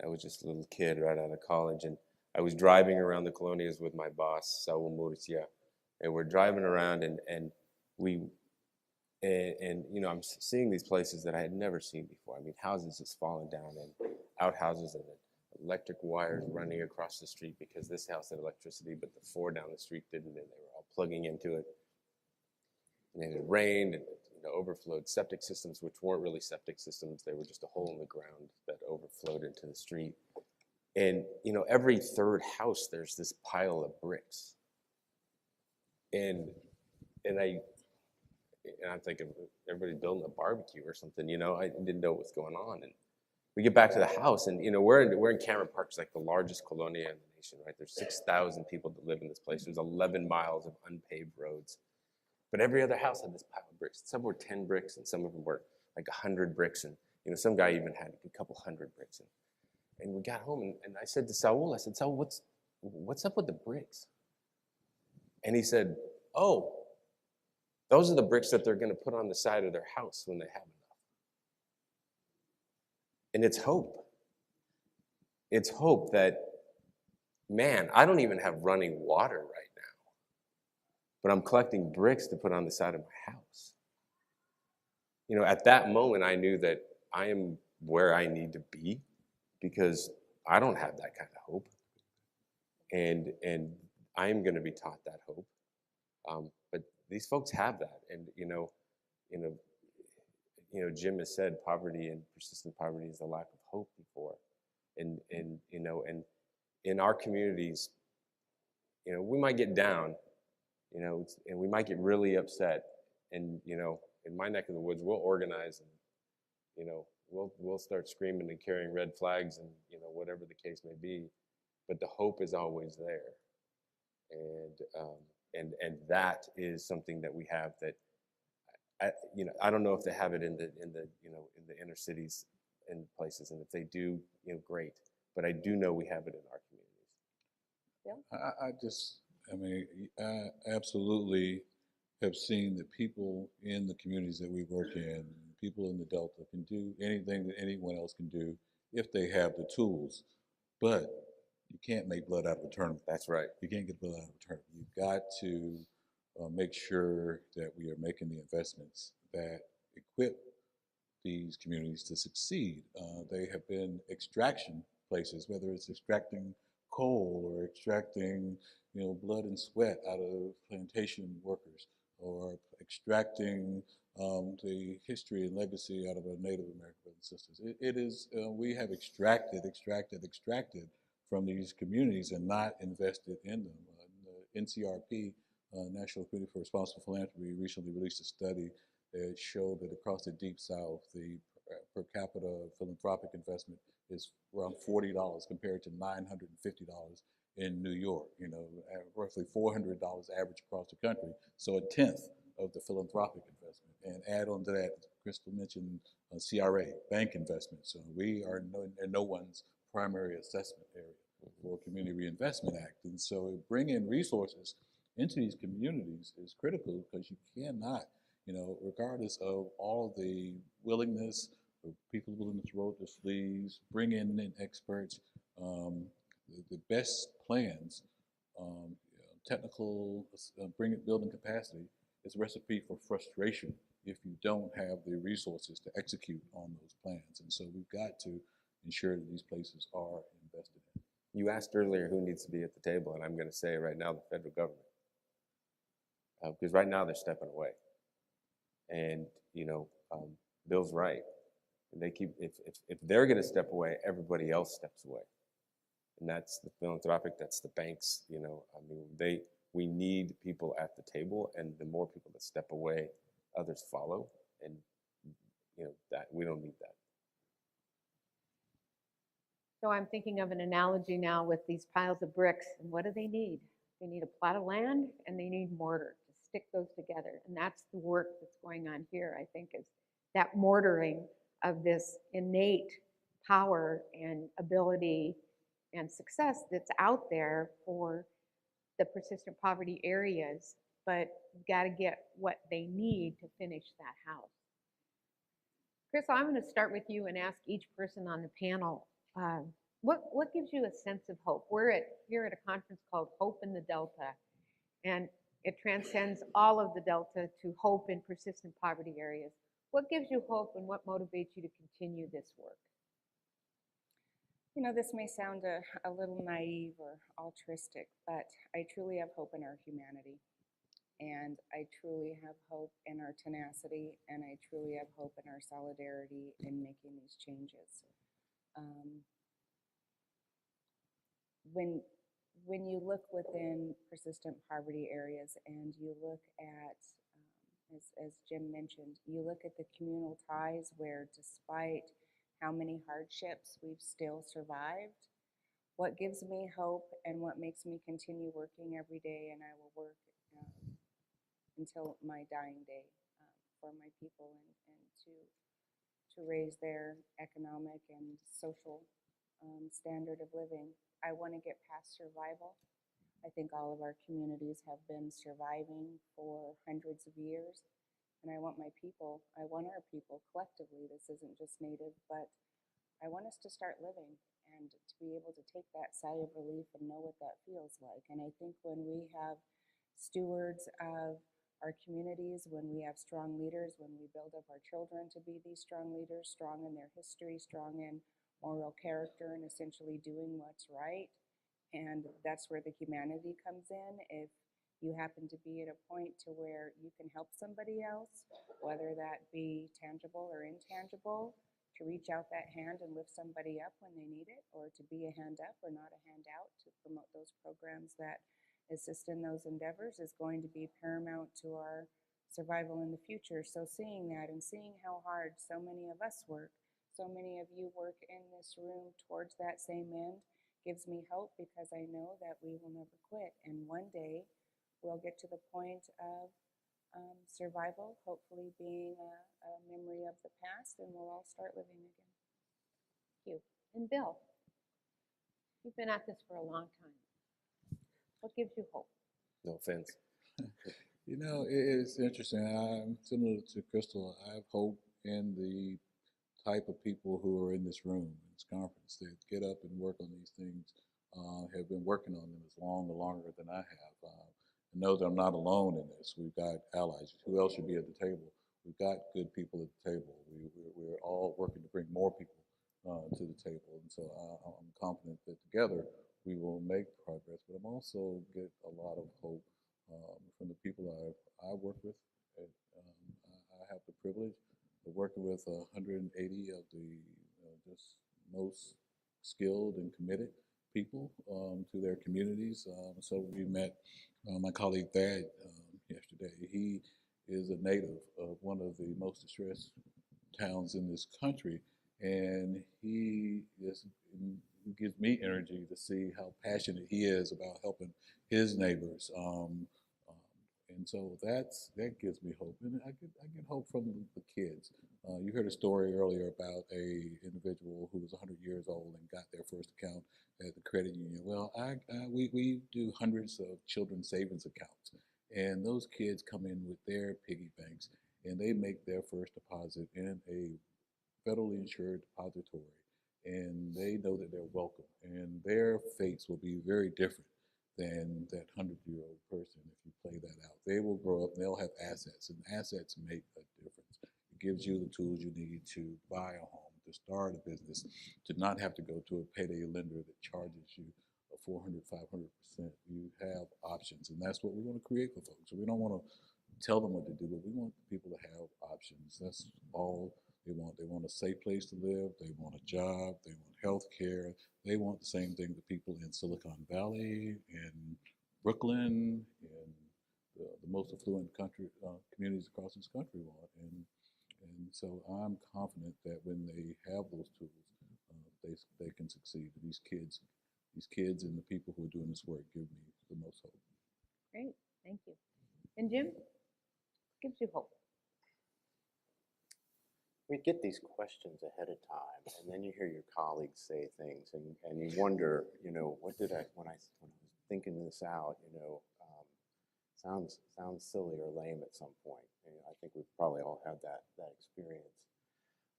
I was just a little kid right out of college, and I was driving around the colonias with my boss, Saul Murcia, and we're driving around, and you know, I'm seeing these places that I had never seen before. I mean, houses just falling down and outhouses and electric wires running across the street because this house had electricity, but the 4 down the street didn't, and they were all plugging into it. And it had rained, and you know, overflowed septic systems, which weren't really septic systems. They were just a hole in the ground that overflowed into the street. And you know, every third house, there's this pile of bricks. And I'm thinking, everybody building a barbecue or something, you know. I didn't know what was going on. And we get back to the house, and you know, we're in Cameron Park. It's like the largest colonia in the nation, right? There's 6,000 people that live in this place. There's 11 miles of unpaved roads. But every other house had this pile of bricks. Some were 10 bricks, and some of them were like 100 bricks. And you know, some guy even had a couple hundred bricks. And we got home, and I said to Saul, what's up with the bricks? And he said, oh, those are the bricks that they're going to put on the side of their house when they have enough. And it's hope. It's hope that, man, I don't even have running water right now, but I'm collecting bricks to put on the side of my house. You know, at that moment, I knew that I am where I need to be because I don't have that kind of hope. And I am going to be taught that hope. But these folks have that. And, you know, Jim has said poverty and persistent poverty is the lack of hope before. And you know, and in our communities, you know, we might get down, you know, and we might get really upset. And, you know, in my neck of the woods, we'll organize and, you know, we'll start screaming and carrying red flags and, you know, whatever the case may be. But the hope is always there. And that is something that we have that, I don't know if they have it in the inner cities and places, and if they do, you know, great. But I do know we have it in our communities. I absolutely have seen that people in the communities that we work in, people in the Delta, can do anything that anyone else can do if they have the tools. But you can't make blood out of a turnip. That's right. You can't get blood out of a turnip. You've got to make sure that we are making the investments that equip these communities to succeed. They have been extraction places, whether it's extracting coal or extracting, you know, blood and sweat out of plantation workers, or extracting the history and legacy out of our Native American brothers and sisters. It is, we have extracted from these communities and not invested in them. The NCRP, National Committee for Responsible Philanthropy, recently released a study that showed that across the Deep South, the per capita philanthropic investment is around $40 compared to $950 in New York. You know, roughly $400 average across the country. So a tenth of the philanthropic investment. And add on to that, Crystal mentioned CRA, bank investment. So we are no one's primary assessment area for Community Reinvestment Act. And so bringing resources into these communities is critical, because you cannot, you know, regardless of all the willingness of people willing to roll up their sleeves, bring in experts, the best plans, technical building capacity, is a recipe for frustration if you don't have the resources to execute on those plans. And so we've got to ensure that these places are invested in. You asked earlier who needs to be at the table, and I'm going to say right now the federal government. Because right now they're stepping away. And, Bill's right. They keep, if they're going to step away, everybody else steps away. And that's the philanthropic, that's the banks, we need people at the table, and the more people that step away, others follow. And, that we don't need that. So I'm thinking of an analogy now with these piles of bricks, and what do they need? They need a plot of land, and they need mortar to stick those together. And that's the work that's going on here, I think, is that mortaring of this innate power and ability and success that's out there for the persistent poverty areas, but you've got to get what they need to finish that house. Chris, I'm going to start with you and ask each person on the panel, what gives you a sense of hope? We're here at a conference called Hope in the Delta, and it transcends all of the Delta to hope in persistent poverty areas. What gives you hope, and what motivates you to continue this work? This may sound a little naive or altruistic, but I truly have hope in our humanity. And I truly have hope in our tenacity, and I truly have hope in our solidarity in making these changes. When you look within persistent poverty areas and you look at, as Jim mentioned, you look at the communal ties where despite how many hardships we've still survived, what gives me hope and what makes me continue working every day, and I will work until my dying day for my people and to raise their economic and social standard of living. I want to get past survival. I think all of our communities have been surviving for hundreds of years, and I want our people collectively, this isn't just Native, but I want us to start living and to be able to take that sigh of relief and know what that feels like. And I think when we have stewards of our communities, when we have strong leaders, when we build up our children to be these strong leaders, strong in their history, strong in moral character, and essentially doing what's right. And that's where the humanity comes in. If you happen to be at a point to where you can help somebody else, whether that be tangible or intangible, to reach out that hand and lift somebody up when they need it, or to be a hand up or not a hand out, to promote those programs that assist in those endeavors is going to be paramount to our survival in the future. So seeing that and seeing how hard so many of us work, so many of you work in this room towards that same end, gives me hope, because I know that we will never quit. And one day we'll get to the point of survival, hopefully being a memory of the past, and we'll all start living again. Thank you. And Bill, you've been at this for a long time. What gives you hope? No offense. It's interesting. I'm similar to Crystal. I have hope in the type of people who are in this room, in this conference, that get up and work on these things, have been working on them as long or longer than I have. I know that I'm not alone in this. We've got allies. Who else should be at the table? We've got good people at the table. We're all working to bring more people to the table. And so I'm confident that together we will make progress. But I'm also get a lot of hope from the people I work with. I have the privilege of working with 180 of the just most skilled and committed people to their communities. So we met my colleague Thad yesterday. He is a native of one of the most distressed towns in this country, and he gives me energy to see how passionate he is about helping his neighbors. And so that gives me hope, and I get hope from the kids. You heard a story earlier about a individual who was 100 years old and got their first account at the credit union. Well, we do hundreds of children's savings accounts, and those kids come in with their piggy banks, and they make their first deposit in a federally insured depository. and they know that they're welcome, and their fates will be very different than that 100-year-old person if you play that out. They will grow up and they'll have assets, and assets make a difference. It gives you the tools you need to buy a home, to start a business, to not have to go to a payday lender that charges you a 400, 500%. You have options, and that's what we want to create for folks. So we don't want to tell them what to do, but we want people to have options. That's all they want. They want a safe place to live. They want a job. They want health care. They want the same thing that people in Silicon Valley, in Brooklyn, in the most affluent communities across this country want. And so I'm confident that when they have those tools, they can succeed. These kids and the people who are doing this work give me the most hope. Great, thank you. And Jim, what gives you hope? We get these questions ahead of time, and then you hear your colleagues say things, and you wonder, what did when I was thinking this out, sounds silly or lame at some point. I think we've probably all had that experience.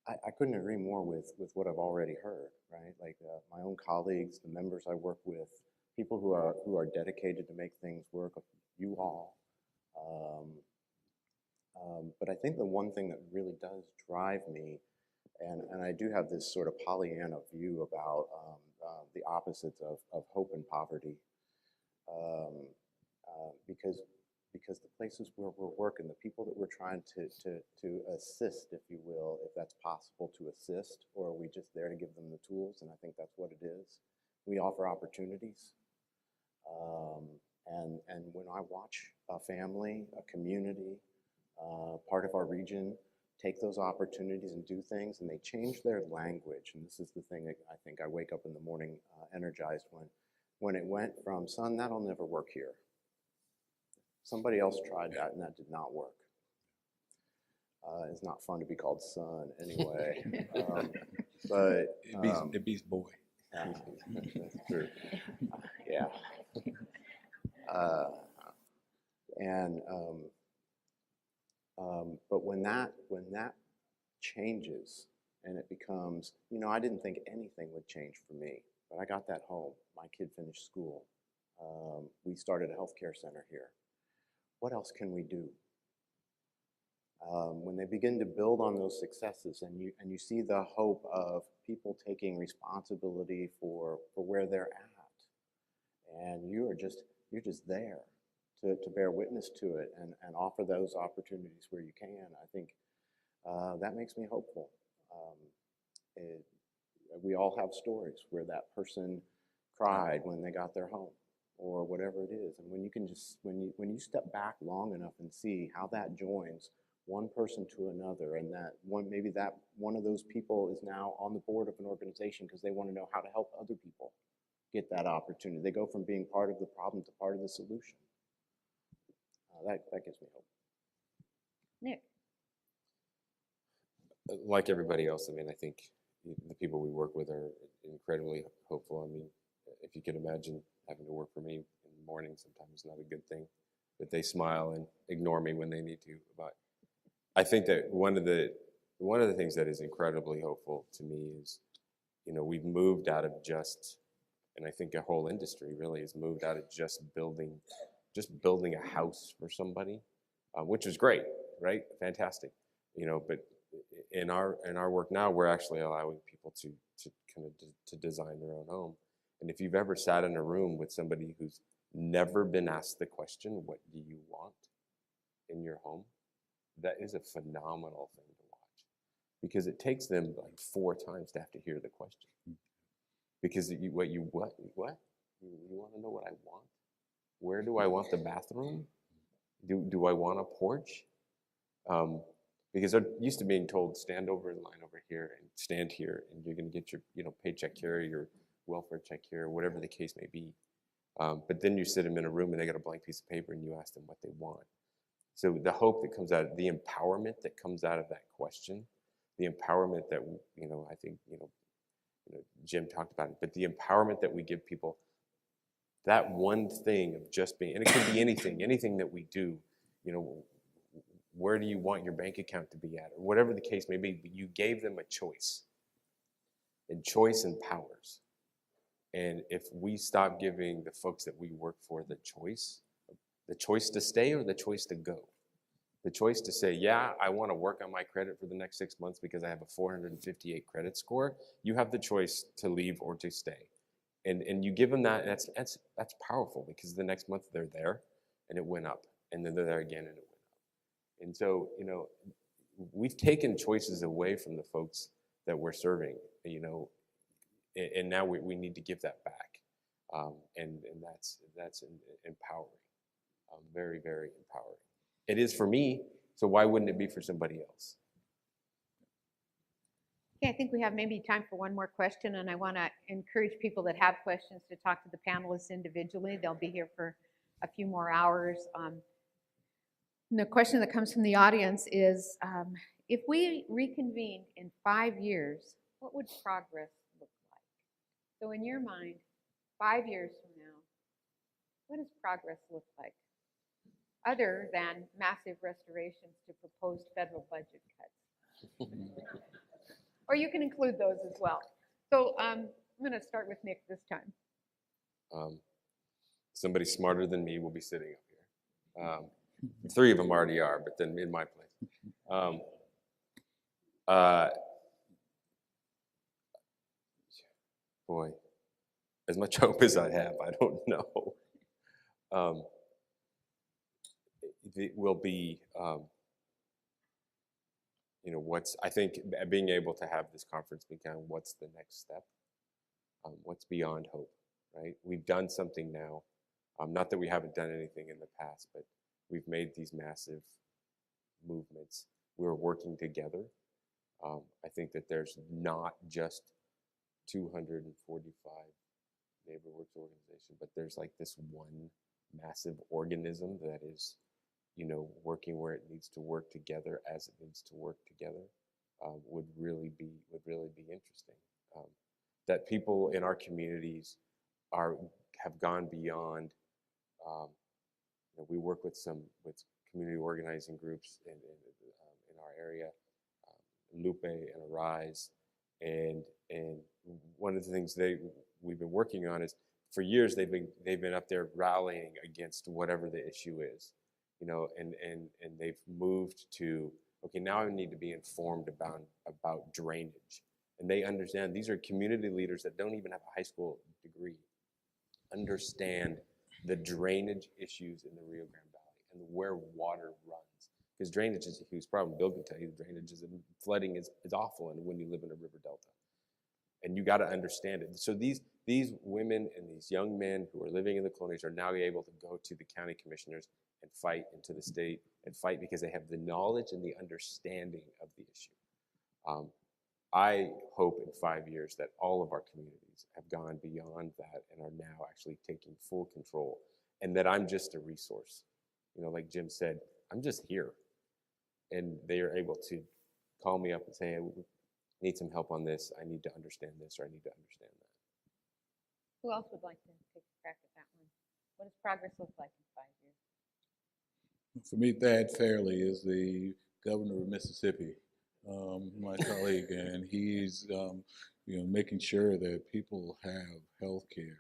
I couldn't agree more with what I've already heard, right? Like my own colleagues, the members I work with, people who are dedicated to make things work, you all. But I think the one thing that really does drive me, and I do have this sort of Pollyanna view about the opposites of hope and poverty, because the places where we're working, the people that we're trying to assist, if you will, if that's possible to assist, or are we just there to give them the tools? And I think that's what it is. We offer opportunities. And when I watch a family, a community, part of our region take those opportunities and do things, and they change their language. And this is the thing that I think I wake up in the morning energized when it went from, son, that'll never work here. Somebody else tried that and that did not work. It's not fun to be called son anyway. But It beats boy. that's true. Yeah. But when that changes and it becomes, I didn't think anything would change for me, but I got that home. My kid finished school. We started a healthcare center here. What else can we do? When they begin to build on those successes, and you see the hope of people taking responsibility for where they're at, and you're just there to bear witness to it and offer those opportunities where you can, I think that makes me hopeful. We all have stories where that person cried when they got their home, or whatever it is. And when you can when you step back long enough and see how that joins one person to another, and maybe that one of those people is now on the board of an organization because they want to know how to help other people get that opportunity. They go from being part of the problem to part of the solution. That gives me hope. Nick. Like everybody else, I think the people we work with are incredibly hopeful. If you can imagine having to work for me in the morning, sometimes it's not a good thing, but they smile and ignore me when they need to. But I think that one of the things that is incredibly hopeful to me is, we've moved out of and I think a whole industry really has moved out of just building a house for somebody, which is great, right? Fantastic, but in our work now, we're actually allowing people to design their own home. And if you've ever sat in a room with somebody who's never been asked the question, what do you want in your home? That is a phenomenal thing to watch, because it takes them like 4 times to have to hear the question. Because you want to know what I want? Where do I want the bathroom? Do I want a porch? Because they're used to being told, stand over in line over here and stand here, and you're going to get your paycheck here, your welfare check here, whatever the case may be. But then you sit them in a room and they got a blank piece of paper and you ask them what they want. So the hope that comes out, the empowerment that comes out of that question, the empowerment that, I think, Jim talked about it, but the empowerment that we give people, that one thing of just being, and it could be anything that we do, where do you want your bank account to be at, or whatever the case may be, but you gave them a choice. And choice empowers. And if we stop giving the folks that we work for the choice to stay or the choice to go, the choice to say, yeah, I want to work on my credit for the next 6 months because I have a 458 credit score, you have the choice to leave or to stay. And you give them that, and that's powerful, because the next month they're there and it went up, and then they're there again and it went up. And so, we've taken choices away from the folks that we're serving, and now we need to give that back. And that's empowering, very, very empowering. It is for me, so why wouldn't it be for somebody else? Okay, I think we have maybe time for one more question, and I want to encourage people that have questions to talk to the panelists individually. They'll be here for a few more hours. And the question that comes from the audience is, if we reconvened in 5 years, what would progress look like? So in your mind, 5 years from now, what does progress look like? Other than massive restorations to proposed federal budget cuts. Or you can include those as well. So I'm going to start with Nick this time. Somebody smarter than me will be sitting up here. 3 of them already are, but then in my place. Boy, as much hope as I have, I don't know. It will be, I think being able to have this conference become what's the next step, what's beyond hope, right? We've done something now. Not that we haven't done anything in the past, but we've made these massive movements. We're working together. I think that there's not just 245 NeighborWorks organization, but there's like this one massive organism that is, working where it needs to work together as it needs to work together. Would really be interesting. That people in our communities have gone beyond. We work with community organizing groups in our area, Lupe and Arise, and one of the things we've been working on is, for years they've been up there rallying against whatever the issue is, and they've moved to, okay, now I need to be informed about drainage, and they understand these are community leaders that don't even have a high school degree, understand the drainage issues in the Rio Grande Valley and where water runs, because drainage is a huge problem. Bill can tell you drainage flooding is awful, and when you live in a river delta. And you got to understand it. So these women and these young men who are living in the colonies are now able to go to the county commissioners and fight, into the state and fight, because they have the knowledge and the understanding of the issue. I hope in 5 years that all of our communities have gone beyond that and are now actually taking full control, and that I'm just a resource. Like Jim said, I'm just here. And they are able to call me up and say, hey, need some help on this, I need to understand this, or I need to understand that. Who else would like to take a crack at that one? What does progress look like in 5 years? For me, Thad Fairley is the governor of Mississippi, my colleague, and he's making sure that people have health care.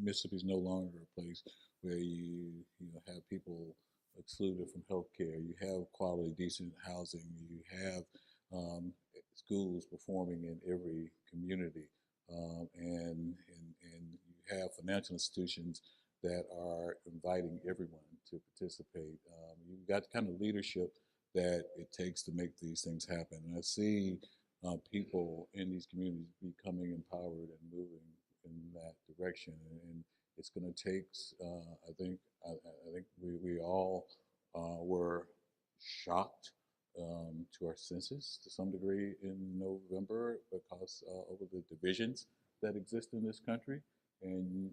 Mississippi is no longer a place where you have people excluded from health care. You have quality, decent housing. You have schools performing in every community, and you have financial institutions that are inviting everyone to participate. You've got the kind of leadership that it takes to make these things happen. And I see people in these communities becoming empowered and moving in that direction. And it's going to take, I think we all were shocked to our senses to some degree in November, because over the divisions that exist in this country, and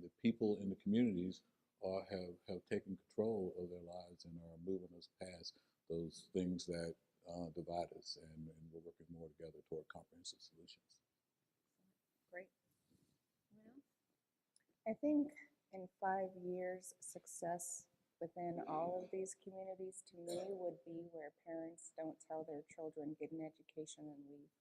the people in the communities have taken control of their lives and are moving us past those things that divide us, and we're working more together toward comprehensive solutions. Great. I think in 5 years, success within all of these communities, to me, would be where parents don't tell their children, get an education and leave.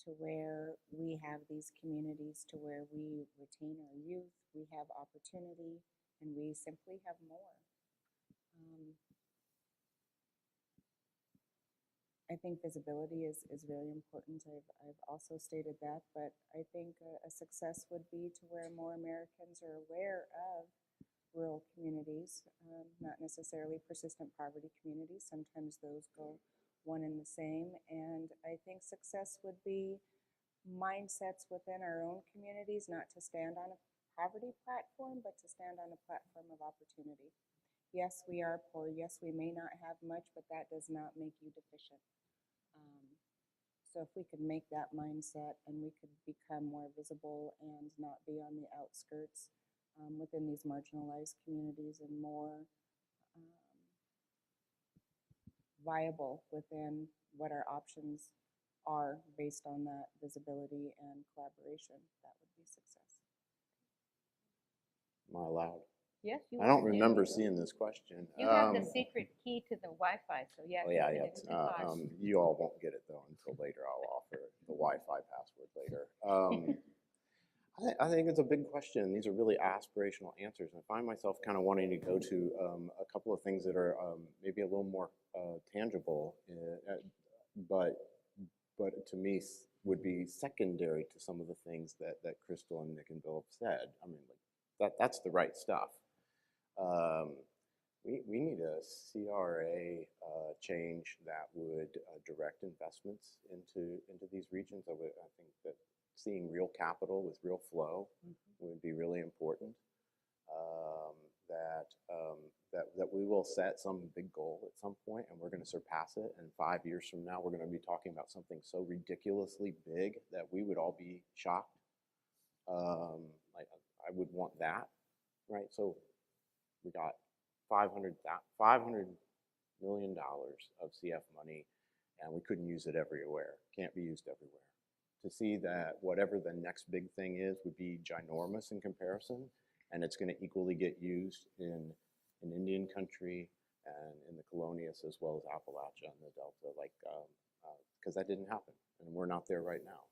to where we have these communities to where we retain our youth, we have opportunity, and we simply have more. I think visibility is very important. I've also stated that, but I think a success would be to where more Americans are aware of rural communities, not necessarily persistent poverty communities. Sometimes those go one and the same. And I think success would be mindsets within our own communities, not to stand on a poverty platform, but to stand on a platform of opportunity. Yes, we are poor. Yes, we may not have much, but that does not make you deficient. So if we could make that mindset and we could become more visible and not be on the outskirts within these marginalized communities and more viable within what our options are based on that visibility and collaboration, that would be success. Am I allowed? Yes, you I are, don't Jim. remember seeing this question. You have the secret key to the Wi-Fi, so yes. Oh, yeah, yeah. You all won't get it though until later. I'll offer the Wi-Fi password later. I think it's a big question. These are really aspirational answers. I find myself kind of wanting to go to a couple of things that are maybe a little more tangible, but to me would be secondary to some of the things that Crystal and Nick and Bill have said. I mean, like that's the right stuff. We need a CRA change that would direct investments into these regions. I think that seeing real capital with real flow would be really important. That we will set some big goal at some point and we're going to surpass it. And 5 years from now, we're going to be talking about something so ridiculously big that we would all be shocked. I would want that, right? So we got $500 million of CF money, and we couldn't use it everywhere. Can't be used everywhere. To see that whatever the next big thing is would be ginormous in comparison, and it's going to equally get used in Indian country and in the Colonias as well as Appalachia and the Delta, because that didn't happen, and we're not there right now.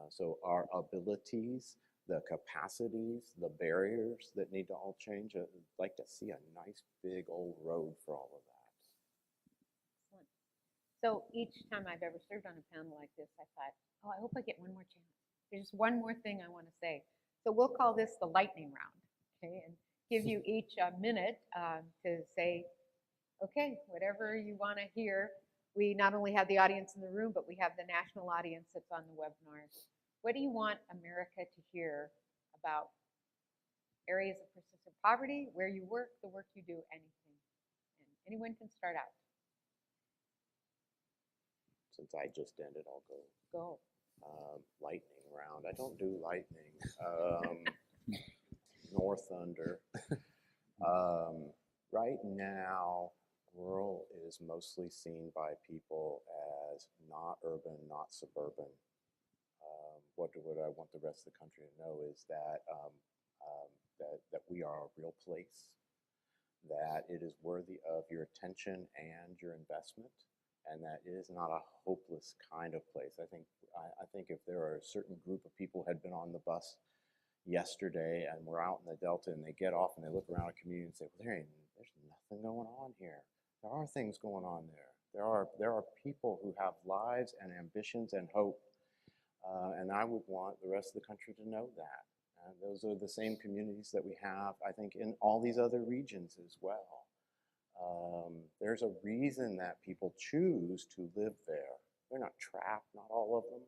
So our abilities, the capacities, the barriers that need to all change, I'd like to see a nice big old road for all of that. Excellent. So each time I've ever served on a panel like this, I thought, oh, I hope I get one more chance. There's just one more thing I want to say. So we'll call this the lightning round, okay? And give you each a minute to say, okay, whatever you want to hear. We not only have the audience in the room, but we have the national audience that's on the webinar. What do you want America to hear about areas of persistent poverty, where you work, the work you do, anything? And anyone can start out. Since I just ended, I'll go. Go. Lightning round. I don't do lightning. Nor thunder. Right now, rural is mostly seen by people as not urban, not suburban. What I want the rest of the country to know is that that we are a real place, that it is worthy of your attention and your investment, and that it is not a hopeless kind of place. I think if there are a certain group of people had been on the bus yesterday and we're out in the Delta and they get off and they look around a community and say, well, there's nothing going on here. There are things going on there. There are people who have lives and ambitions and hope. And I would want the rest of the country to know that. And those are the same communities that we have, I think, in all these other regions as well. There's a reason that people choose to live there. They're not trapped, not all of them.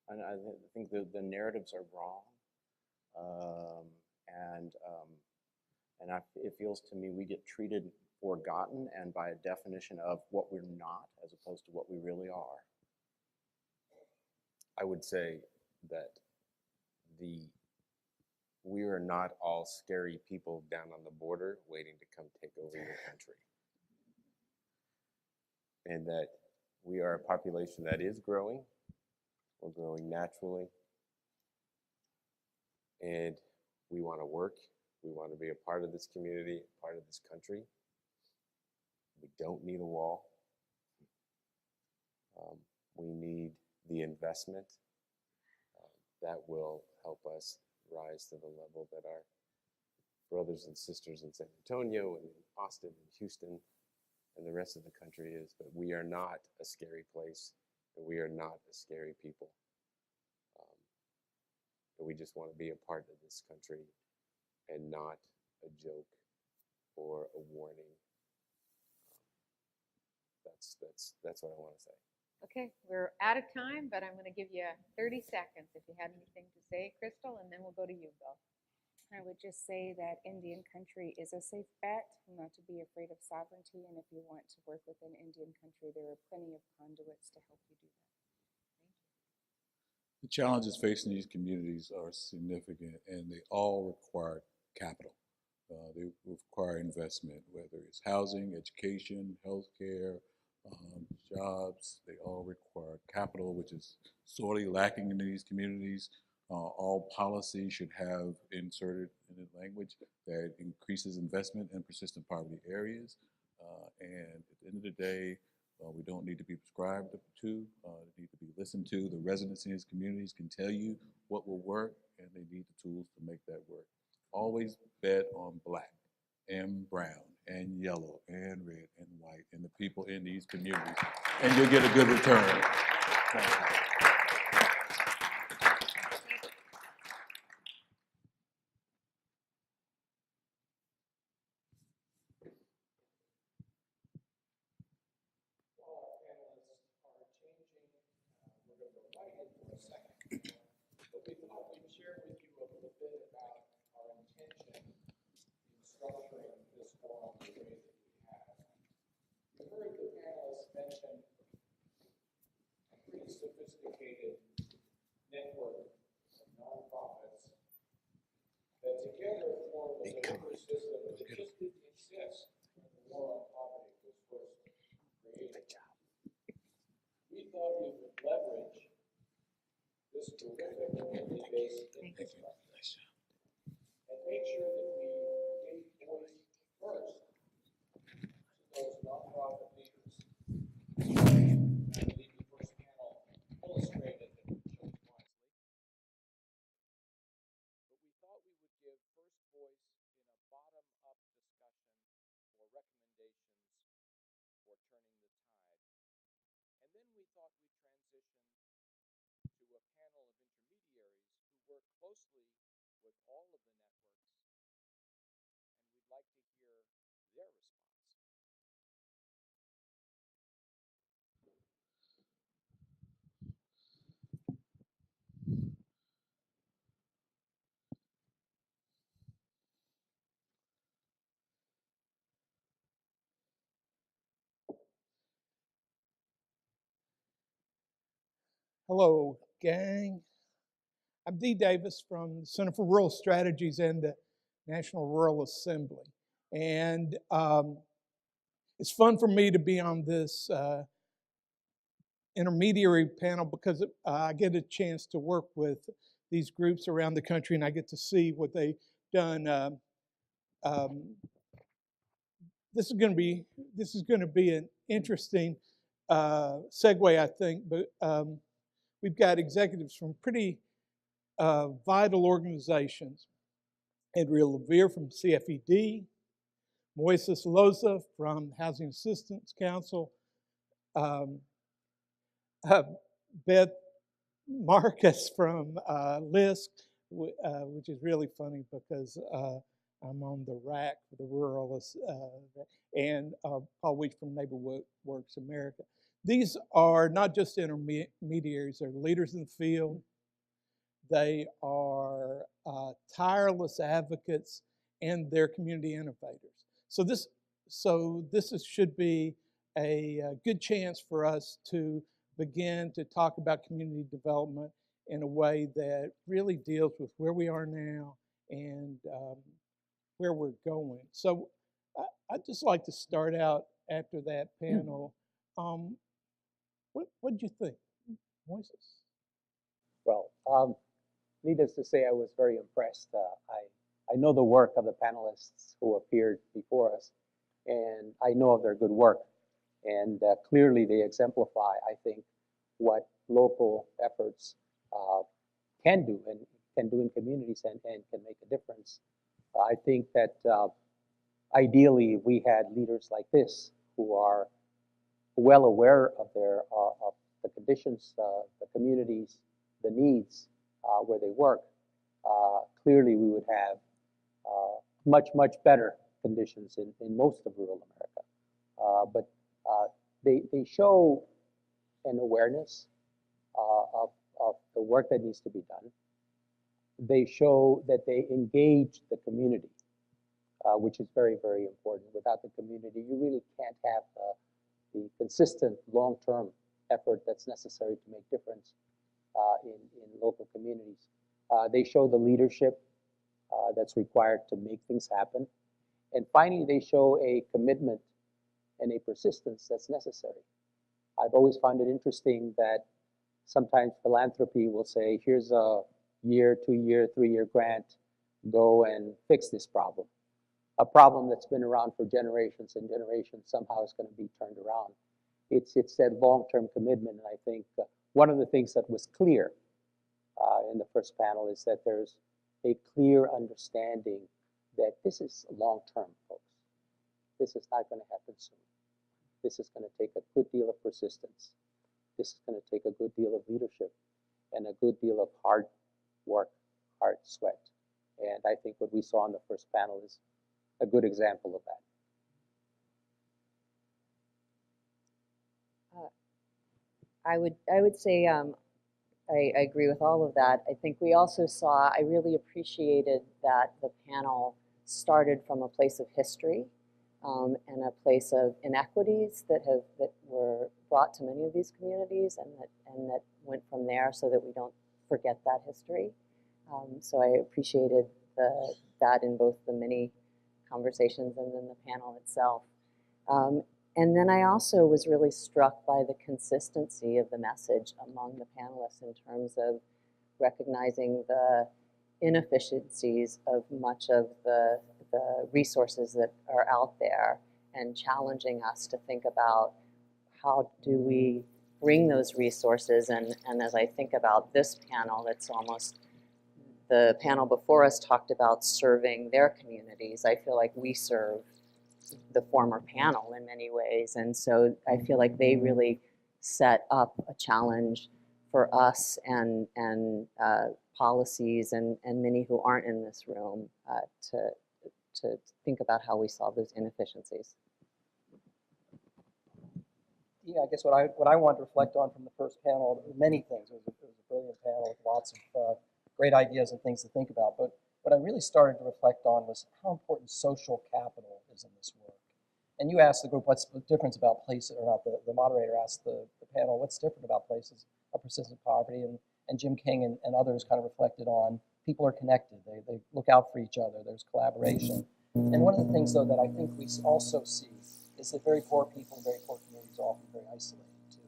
And I think the narratives are wrong. It feels to me we get treated forgotten and by a definition of what we're not as opposed to what we really are. I would say that we are not all scary people down on the border waiting to come take over your country. And that we are a population that is growing. We're growing naturally. And we want to work. We want to be a part of this community, a part of this country. We don't need a wall. We need the the investment that will help us rise to the level that our brothers and sisters in San Antonio and in Austin and Houston and the rest of the country is. But we are not a scary place, and we are not a scary people. And we just want to be a part of this country and not a joke or a warning. That's what I want to say. Okay, we're out of time, but I'm going to give you 30 seconds if you had anything to say, Crystal, and then we'll go to you, Bill. I would just say that Indian country is a safe bet, not to be afraid of sovereignty, and if you want to work within Indian country, there are plenty of conduits to help you do that. The challenges facing these communities are significant, and they all require capital. They require investment, whether it's housing, education, healthcare, jobs. They all require capital, which is sorely lacking in these communities. All policy should have inserted in the language that increases investment in persistent poverty areas. And at the end of the day, we don't need to be prescribed to, they need to be listened to. The residents in these communities can tell you what will work, and they need the tools to make that work. Always bet on black and brown and yellow and red and white and the people in these communities, and you'll get a good return. But we thought we'd share with you a little bit about our intention in structuring this forum the way that we have. You heard the panelists mention a pretty sophisticated network of nonprofits that together form a delivery system that just didn't exist when the war on poverty was first created. We thought we would leverage this terrific community-based infrastructure and make sure that we gave voice first to those nonprofit leaders. I believe the first panel illustrated that we chose wisely. But we thought we would give first voice in a bottom-up discussion for recommendations for turning the tide. And then we thought we'd transition to a panel of intermediaries who work closely with all of the networks, and we'd like to hear their response. Hello, gang. I'm Dee Davis from the Center for Rural Strategies and the National Rural Assembly. And it's fun for me to be on this intermediary panel because I get a chance to work with these groups around the country, and I get to see what they've done. This is going to be an interesting segue, I think. But we've got executives from pretty vital organizations. Andrea Levere from CFED, Moises Loza from Housing Assistance Council, Beth Marcus from LISC, which is really funny because I'm on the RAC for the rural, and Paul Weech from NeighborWorks America. These are not just intermediaries, they're leaders in the field. They are tireless advocates, and they're community innovators. So this should be a good chance for us to begin to talk about community development in a way that really deals with where we are now and where we're going. So I'd just like to start out after that panel. What did you think, Moises? Well, needless to say, I was very impressed. I know the work of the panelists who appeared before us, and I know of their good work. And clearly they exemplify, I think, what local efforts can do and can do in communities and can make a difference. I think that ideally we had leaders like this who are well aware of of the conditions, the communities, the needs where they work. Clearly we would have much better conditions in most of rural America. But they show an awareness of the work that needs to be done. They show that they engage the community, which is very important. Without the community, you really can't have the consistent long-term effort that's necessary to make difference in local communities. They show the leadership that's required to make things happen. And finally, they show a commitment and a persistence that's necessary. I've always found it interesting that sometimes philanthropy will say, here's a year, 2-year, 3-year grant, go and fix this problem. A problem that's been around for generations and generations somehow is going to be turned around. It's that long-term commitment, and I think one of the things that was clear in the first panel is that there's a clear understanding that this is long-term, folks. This is not going to happen soon. This is going to take a good deal of persistence. This is going to take a good deal of leadership and a good deal of hard work, hard sweat. And I think what we saw in the first panel is a good example of that. I would say I agree with all of that. I think we also saw, I really appreciated that the panel started from a place of history and a place of inequities that were brought to many of these communities, and that went from there so that we don't forget that history. So I appreciated that in both the many conversations and then the panel itself. And then I also was really struck by the consistency of the message among the panelists in terms of recognizing the inefficiencies of much of the resources that are out there and challenging us to think about how do we bring those resources. And as I think about this panel, it's almost, the panel before us talked about serving their communities. I feel like we serve the former panel in many ways, and so I feel like they really set up a challenge for us and policies and many who aren't in this room to think about how we solve those inefficiencies. Yeah, I guess what I wanted to reflect on from the first panel, many things. It was a brilliant panel with lots of great ideas and things to think about. But what I really started to reflect on was how important social capital is in this work. And you asked the group, what's the difference about places, or not, the moderator asked the panel, what's different about places of persistent poverty? And Jim King and others kind of reflected on people are connected. They look out for each other. There's collaboration. And one of the things, though, that I think we also see is that very poor people in very poor communities are often very isolated, too.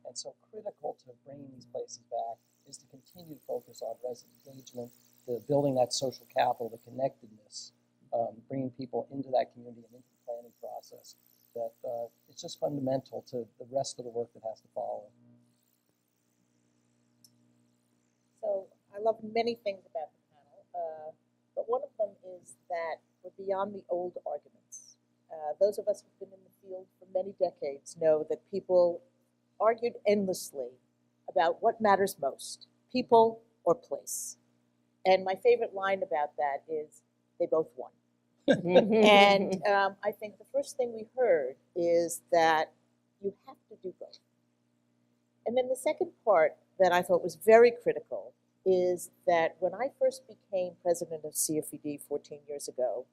And so critical to bringing these places back is to continue to focus on resident engagement, to building that social capital, the connectedness, bringing people into that community and into the planning process, that it's just fundamental to the rest of the work that has to follow. So I love many things about the panel, but one of them is that we're beyond the old arguments. Those of us who've been in the field for many decades know that people argued endlessly about what matters most, people or place. And my favorite line about that is, they both won. And I think the first thing we heard is that you have to do both. And then the second part that I thought was very critical is that when I first became president of CFED 14 years ago,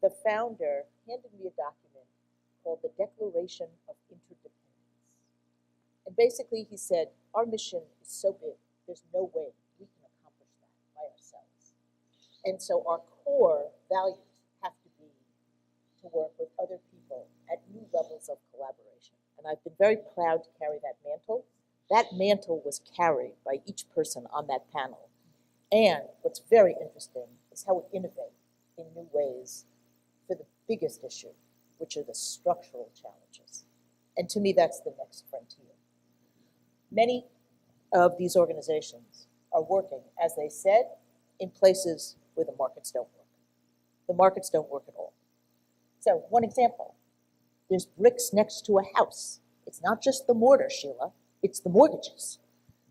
the founder handed me a document called the Declaration of Interdependence. And basically he said, our mission is so big, there's no way we can accomplish that by ourselves. And so our core values have to be to work with other people at new levels of collaboration. And I've been very proud to carry that mantle. That mantle was carried by each person on that panel. And what's very interesting is how we innovate in new ways for the biggest issue, which are the structural challenges. And to me, that's the next frontier. Many of these organizations are working, as they said, in places where the markets don't work. The markets don't work at all. So one example, there's bricks next to a house. It's not just the mortar, Sheila, it's the mortgages.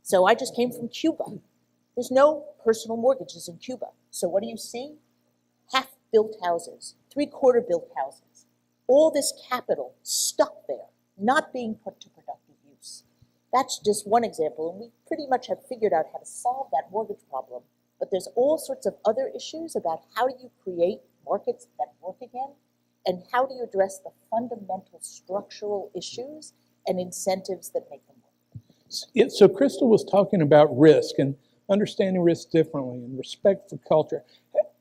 So I just came from Cuba. There's no personal mortgages in Cuba. So what do you see? Half-built houses, three-quarter built houses. All this capital stuck there, not being put to productive use. That's just one example, and we pretty much have figured out how to solve that mortgage problem. But there's all sorts of other issues about how do you create markets that work again, and how do you address the fundamental structural issues and incentives that make them work. So Crystal was talking about risk and understanding risk differently and respect for culture.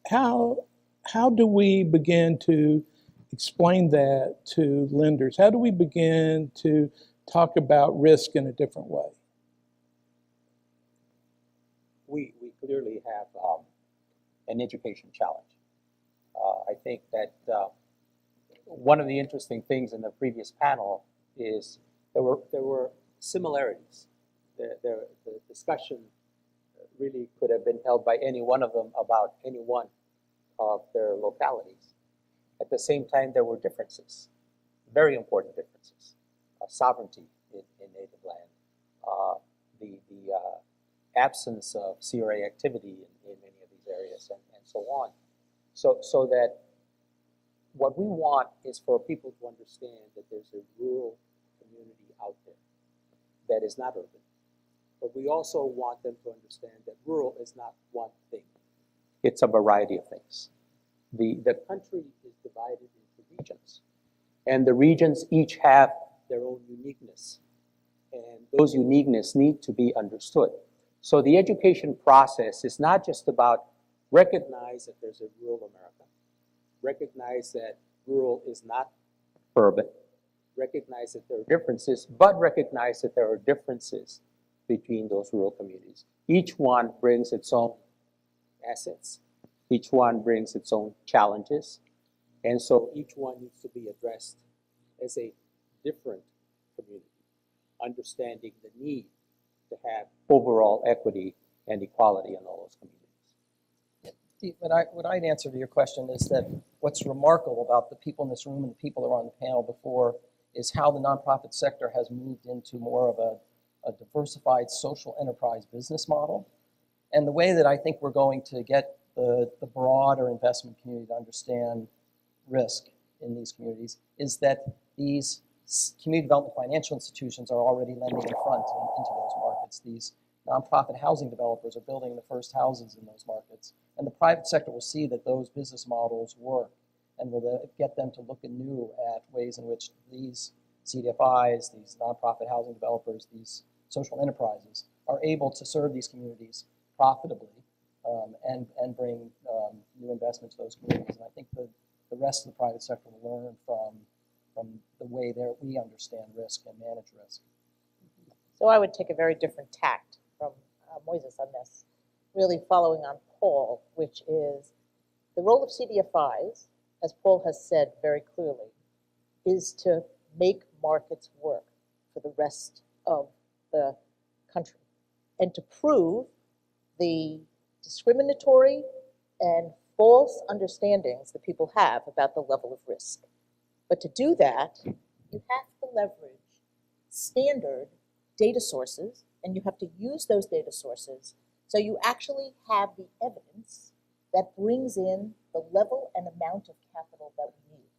How do we begin to explain that to lenders? How do we begin to talk about risk in a different way? We clearly have an education challenge. I think that one of the interesting things in the previous panel is there were similarities. The discussion really could have been held by any one of them about any one of their localities. At the same time, there were differences, very important differences. Sovereignty in native land, the absence of CRA activity in many of these areas, and so on. So that what we want is for people to understand that there's a rural community out there that is not urban. But we also want them to understand that rural is not one thing. It's a variety of things. The country is divided into regions, and the regions each have their own uniqueness, and those uniqueness need to be understood. So the education process is not just about recognize that there's a rural America, recognize that rural is not urban, recognize that there are differences, but recognize that there are differences between those rural communities. Each one brings its own assets. Each one brings its own challenges. And so each one needs to be addressed as a different community, understanding the need to have overall equity and equality in all those communities. What I'd answer to your question is that what's remarkable about the people in this room and the people that were on the panel before is how the nonprofit sector has moved into more of a diversified social enterprise business model. And the way that I think we're going to get the broader investment community to understand risk in these communities is that these community development financial institutions are already lending in front into those markets. These nonprofit housing developers are building the first houses in those markets. And the private sector will see that those business models work and will get them to look anew at ways in which these CDFIs, these nonprofit housing developers, these social enterprises are able to serve these communities profitably and bring new investment to those communities. And I think the rest of the private sector will learn from the way that we understand risk and manage risk. So I would take a very different tact from Moises on this, really following on Paul, which is the role of CDFIs, as Paul has said very clearly, is to make markets work for the rest of the country and to prove the discriminatory and false understandings that people have about the level of risk. But to do that, you have to leverage standard data sources, and you have to use those data sources so you actually have the evidence that brings in the level and amount of capital that we need.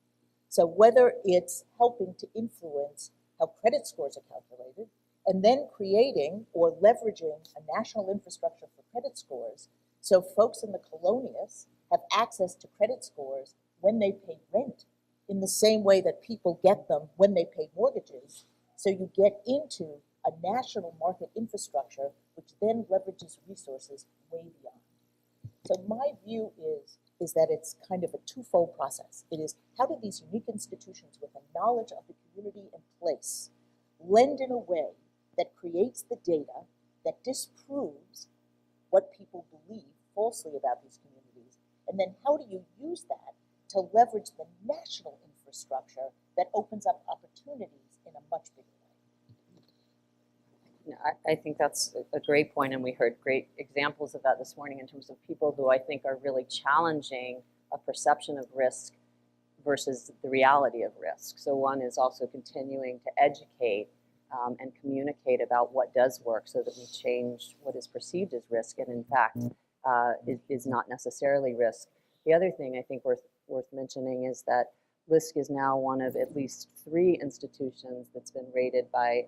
So whether it's helping to influence how credit scores are calculated, and then creating or leveraging a national infrastructure for credit scores so folks in the colonias have access to credit scores when they pay rent in the same way that people get them when they pay mortgages. So you get into a national market infrastructure which then leverages resources way beyond. So my view is that it's kind of a twofold process. It is how do these unique institutions with a knowledge of the community in place lend in a way that creates the data that disproves what people believe falsely about these communities, and then how do you use that to leverage the national infrastructure that opens up opportunities in a much bigger way? I think that's a great point, and we heard great examples of that this morning in terms of people who I think are really challenging a perception of risk versus the reality of risk. So one is also continuing to educate and communicate about what does work so that we change what is perceived as risk and in fact is not necessarily risk. The other thing I think worth mentioning is that LISC is now one of at least 3 institutions that's been rated by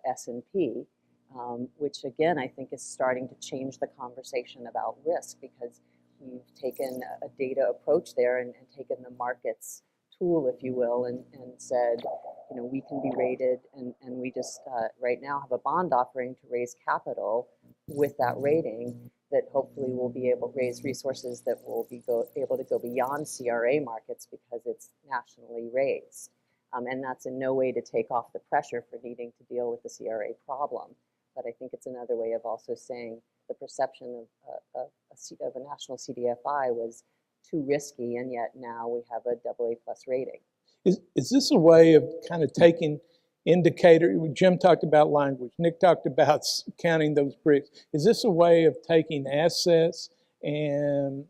S&P, which again I think is starting to change the conversation about risk because we've taken a data approach there and taken the market's tool, if you will, and said, you know, we can be rated, and we just right now have a bond offering to raise capital with that rating that hopefully will be able to raise resources that will be able to go beyond CRA markets because it's nationally raised. And that's in no way to take off the pressure for needing to deal with the CRA problem. But I think it's another way of also saying the perception of a national CDFI was too risky, and yet now we have a AA+ rating. Is this a way of kind of taking indicator? Jim talked about language. Nick talked about counting those bricks. Is this a way of taking assets and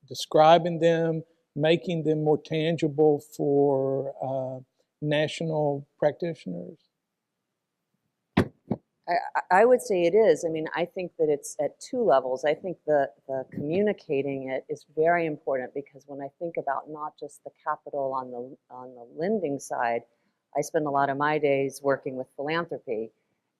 describing them, making them more tangible for national practitioners? I would say it is. I mean, I think that it's at 2 levels. I think the communicating it is very important because when I think about not just the capital on the lending side, I spend a lot of my days working with philanthropy.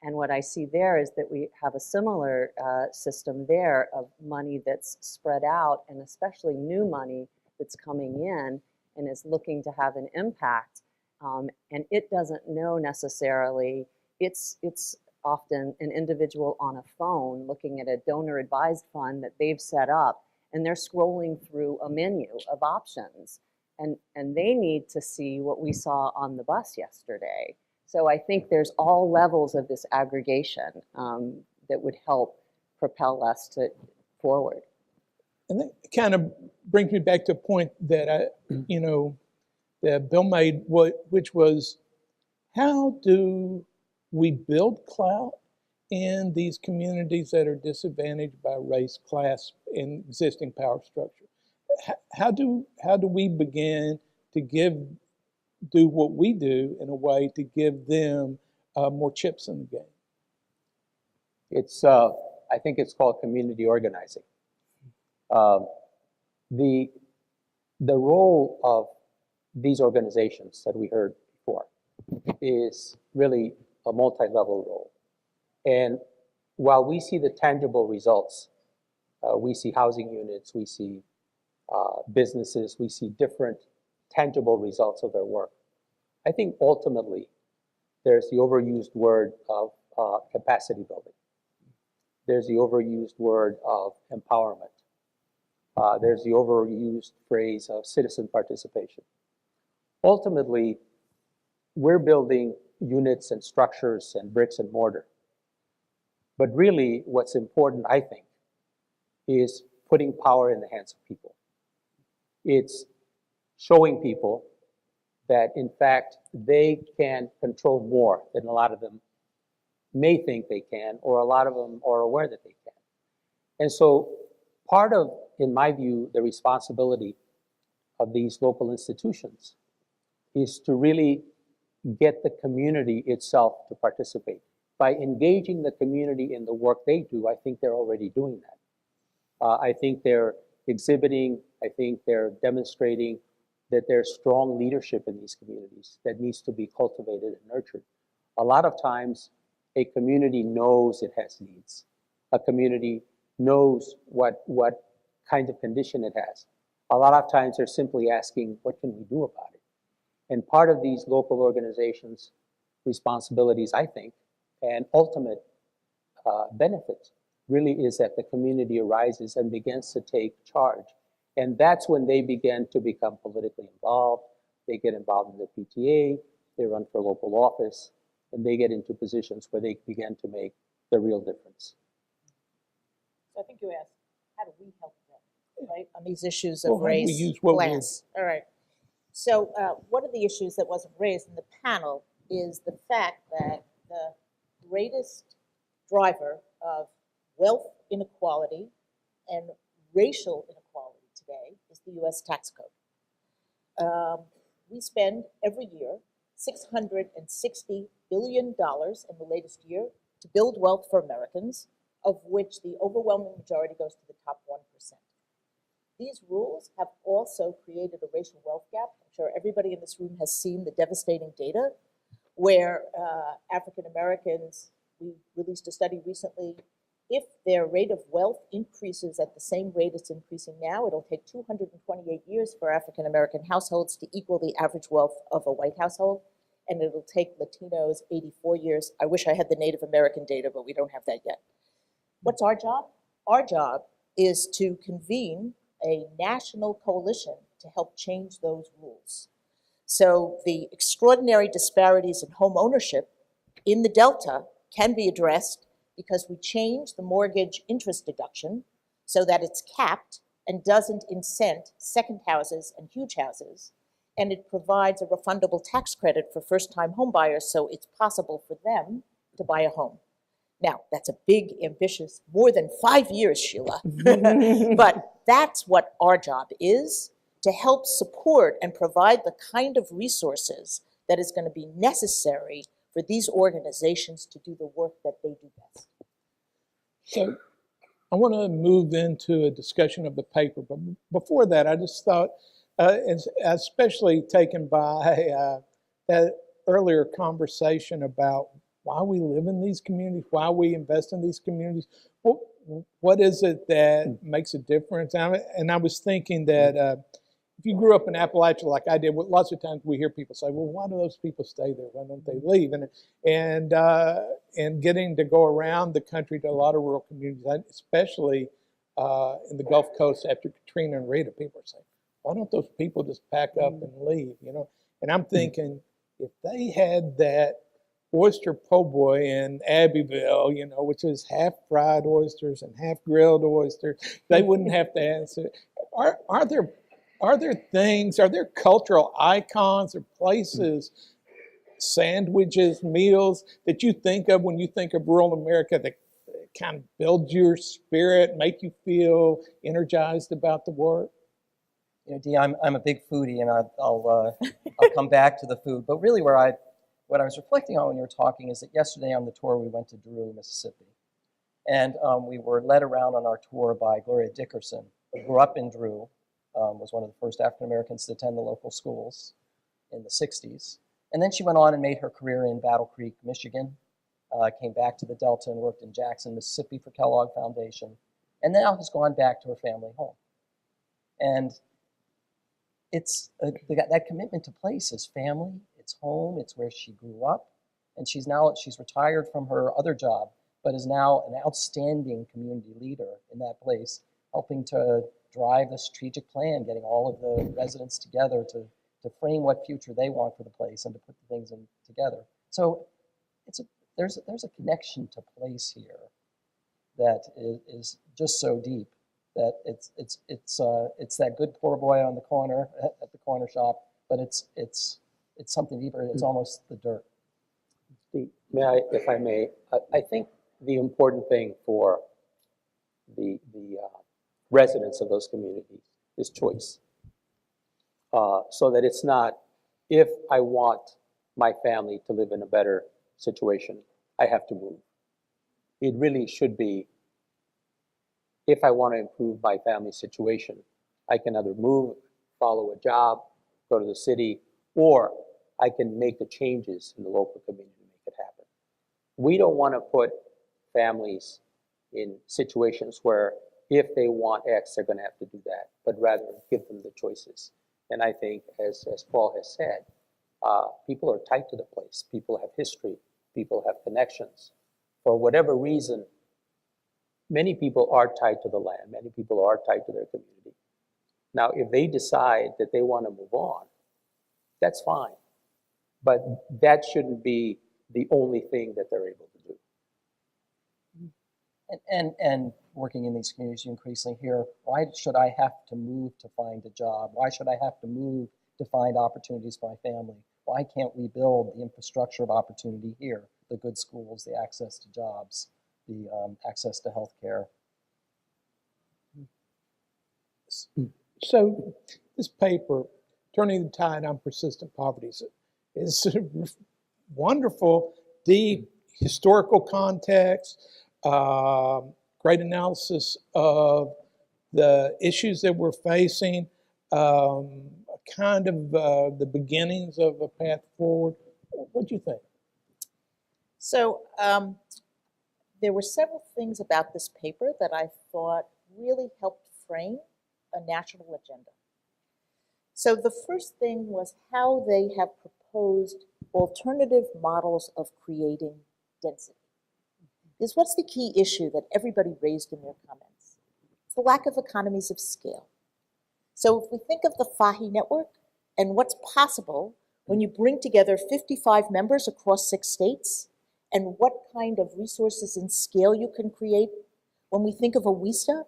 And what I see there is that we have a similar system there of money that's spread out, and especially new money that's coming in and is looking to have an impact. And it doesn't know necessarily, it's often an individual on a phone looking at a donor advised fund that they've set up, and they're scrolling through a menu of options, and they need to see what we saw on the bus yesterday. So I think there's all levels of this aggregation that would help propel us forward. And that kind of brings me back to a point that that Bill made, which was, how do we build clout in these communities that are disadvantaged by race, class, and existing power structure? How do we begin to do what we do in a way to give them more chips in the game? It's I think it's called community organizing. The role of these organizations that we heard before is really a multi-level role. And while we see the tangible results, we see housing units, we see businesses, we see different tangible results of their work. I think ultimately there's the overused word of capacity building. There's the overused word of empowerment. There's the overused phrase of citizen participation. Ultimately, we're building units and structures and bricks and mortar. But really, what's important, I think, is putting power in the hands of people. It's showing people that, in fact, they can control more than a lot of them may think they can, or a lot of them are aware that they can. And so part of, in my view, the responsibility of these local institutions is to really get the community itself to participate. By engaging the community in the work they do, I think they're already doing that. I think they're exhibiting, I think they're demonstrating that there's strong leadership in these communities that needs to be cultivated and nurtured. A lot of times, a community knows it has needs. A community knows what kind of condition it has. A lot of times, they're simply asking, what can we do about it? And part of these local organizations' responsibilities, I think, and ultimate benefit really is that the community arises and begins to take charge. And that's when they begin to become politically involved. They get involved in the PTA, they run for local office, and they get into positions where they begin to make the real difference. So I think you asked, how do we help them, right, on these issues of race, we use what class? All right. So one of the issues that wasn't raised in the panel is the fact that the greatest driver of wealth inequality and racial inequality today is the US tax code. We spend every year $660 billion in the latest year to build wealth for Americans, of which the overwhelming majority goes to the top 1%. These rules have also created a racial wealth gap. I'm sure everybody in this room has seen the devastating data where African Americans, we released a study recently, if their rate of wealth increases at the same rate it's increasing now, it'll take 228 years for African American households to equal the average wealth of a white household, and it'll take Latinos 84 years. I wish I had the Native American data, but we don't have that yet. What's our job? Our job is to convene a national coalition to help change those rules. So the extraordinary disparities in home ownership in the Delta can be addressed because we change the mortgage interest deduction so that it's capped and doesn't incent second houses and huge houses. And it provides a refundable tax credit for first-time home buyers so it's possible for them to buy a home. Now, that's a big, ambitious, more than 5 years, Sheila. But that's what our job is, to help support and provide the kind of resources that is going to be necessary for these organizations to do the work that they do best. So I want to move into a discussion of the paper, but before that, I just thought, especially taken by that earlier conversation about why we live in these communities, why we invest in these communities, what is it that makes a difference? And I was thinking that if you grew up in Appalachia like I did, lots of times we hear people say, well, why do those people stay there? Why don't they leave? And getting to go around the country to a lot of rural communities, especially in the Gulf Coast after Katrina and Rita, people are saying, why don't those people just pack up and leave? You know, and I'm thinking if they had that oyster po' boy in Abbeville, you know, which is half fried oysters and half grilled oysters, they wouldn't have to answer. Are there things, are there cultural icons or places, sandwiches, meals that you think of when you think of rural America that kind of build your spirit, make you feel energized about the work? You know, Dee, I'm a big foodie, and I'll come back to the food. But really, what I was reflecting on when you were talking is that yesterday on the tour we went to Drew, Mississippi, and we were led around on our tour by Gloria Dickerson, who grew up in Drew, was one of the first African Americans to attend the local schools in the 60s, and then she went on and made her career in Battle Creek, Michigan, came back to the Delta and worked in Jackson, Mississippi for Kellogg Foundation, and now has gone back to her family home. And it's that commitment to place is family, it's home, it's where she grew up, and she's retired from her other job, but is now an outstanding community leader in that place, helping to drive the strategic plan, getting all of the residents together to frame what future they want for the place and to put the things in together. So there's a connection to place here that is just so deep that it's that good poor boy on the corner at the corner shop, but it's something deeper. It's almost the dirt. May I, if I may, I think the important thing for the residents of those communities is choice. So that it's not, if I want my family to live in a better situation, I have to move. It really should be, if I want to improve my family situation, I can either move, follow a job, go to the city, or I can make the changes in the local community to make it happen. We don't want to put families in situations where if they want X, they're going to have to do that, but rather give them the choices. And I think, as Paul has said, people are tied to the place. People have history. People have connections. For whatever reason, many people are tied to the land. Many people are tied to their community. Now, if they decide that they want to move on, that's fine. But that shouldn't be the only thing that they're able to do. And working in these communities, you increasingly hear, why should I have to move to find a job? Why should I have to move to find opportunities for my family? Why can't we build the infrastructure of opportunity here, the good schools, the access to jobs? the access to health care. So this paper, Turning the Tide on Persistent Poverty, is wonderful, deep historical context, great analysis of the issues that we're facing, kind of the beginnings of a path forward. What do you think? So there were several things about this paper that I thought really helped frame a national agenda. So the first thing was how they have proposed alternative models of creating density. Because what's the key issue that everybody raised in their comments? It's the lack of economies of scale. So if we think of the FAHI network and what's possible when you bring together 55 members across 6 states, and what kind of resources and scale you can create, when we think of AWISTA,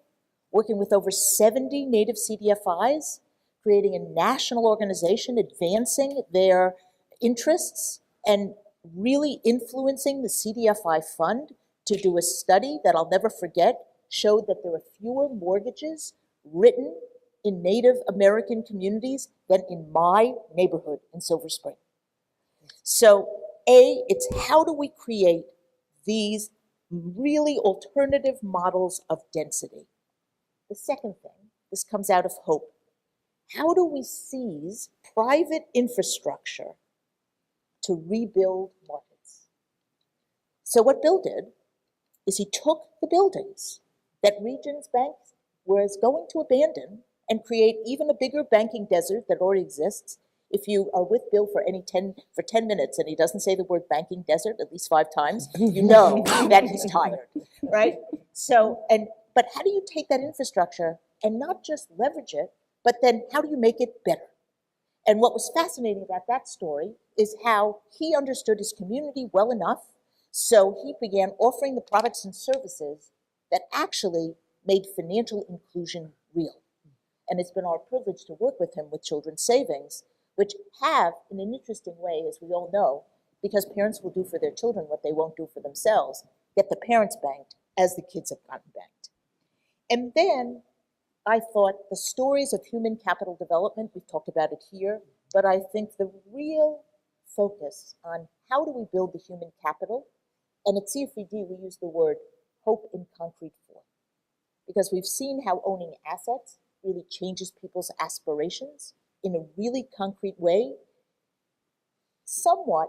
working with over 70 native CDFIs, creating a national organization, advancing their interests, and really influencing the CDFI fund to do a study that I'll never forget, showed that there were fewer mortgages written in Native American communities than in my neighborhood in Silver Spring. So, it's how do we create these really alternative models of density? The second thing, this comes out of hope. How do we seize private infrastructure to rebuild markets? So what Bill did is he took the buildings that Regions Bank was going to abandon and create even a bigger banking desert that already exists. If you are with Bill for 10 minutes and he doesn't say the word banking desert at least 5 times, you know that he's tired, right? So, but how do you take that infrastructure and not just leverage it, but then how do you make it better? And what was fascinating about that story is how he understood his community well enough, so he began offering the products and services that actually made financial inclusion real. And it's been our privilege to work with him with Children's Savings, which have, in an interesting way, as we all know, because parents will do for their children what they won't do for themselves, get the parents banked as the kids have gotten banked. And then I thought the stories of human capital development, we've talked about it here, but I think the real focus on how do we build the human capital, and at CFED we use the word hope in concrete form, because we've seen how owning assets really changes people's aspirations in a really concrete way, somewhat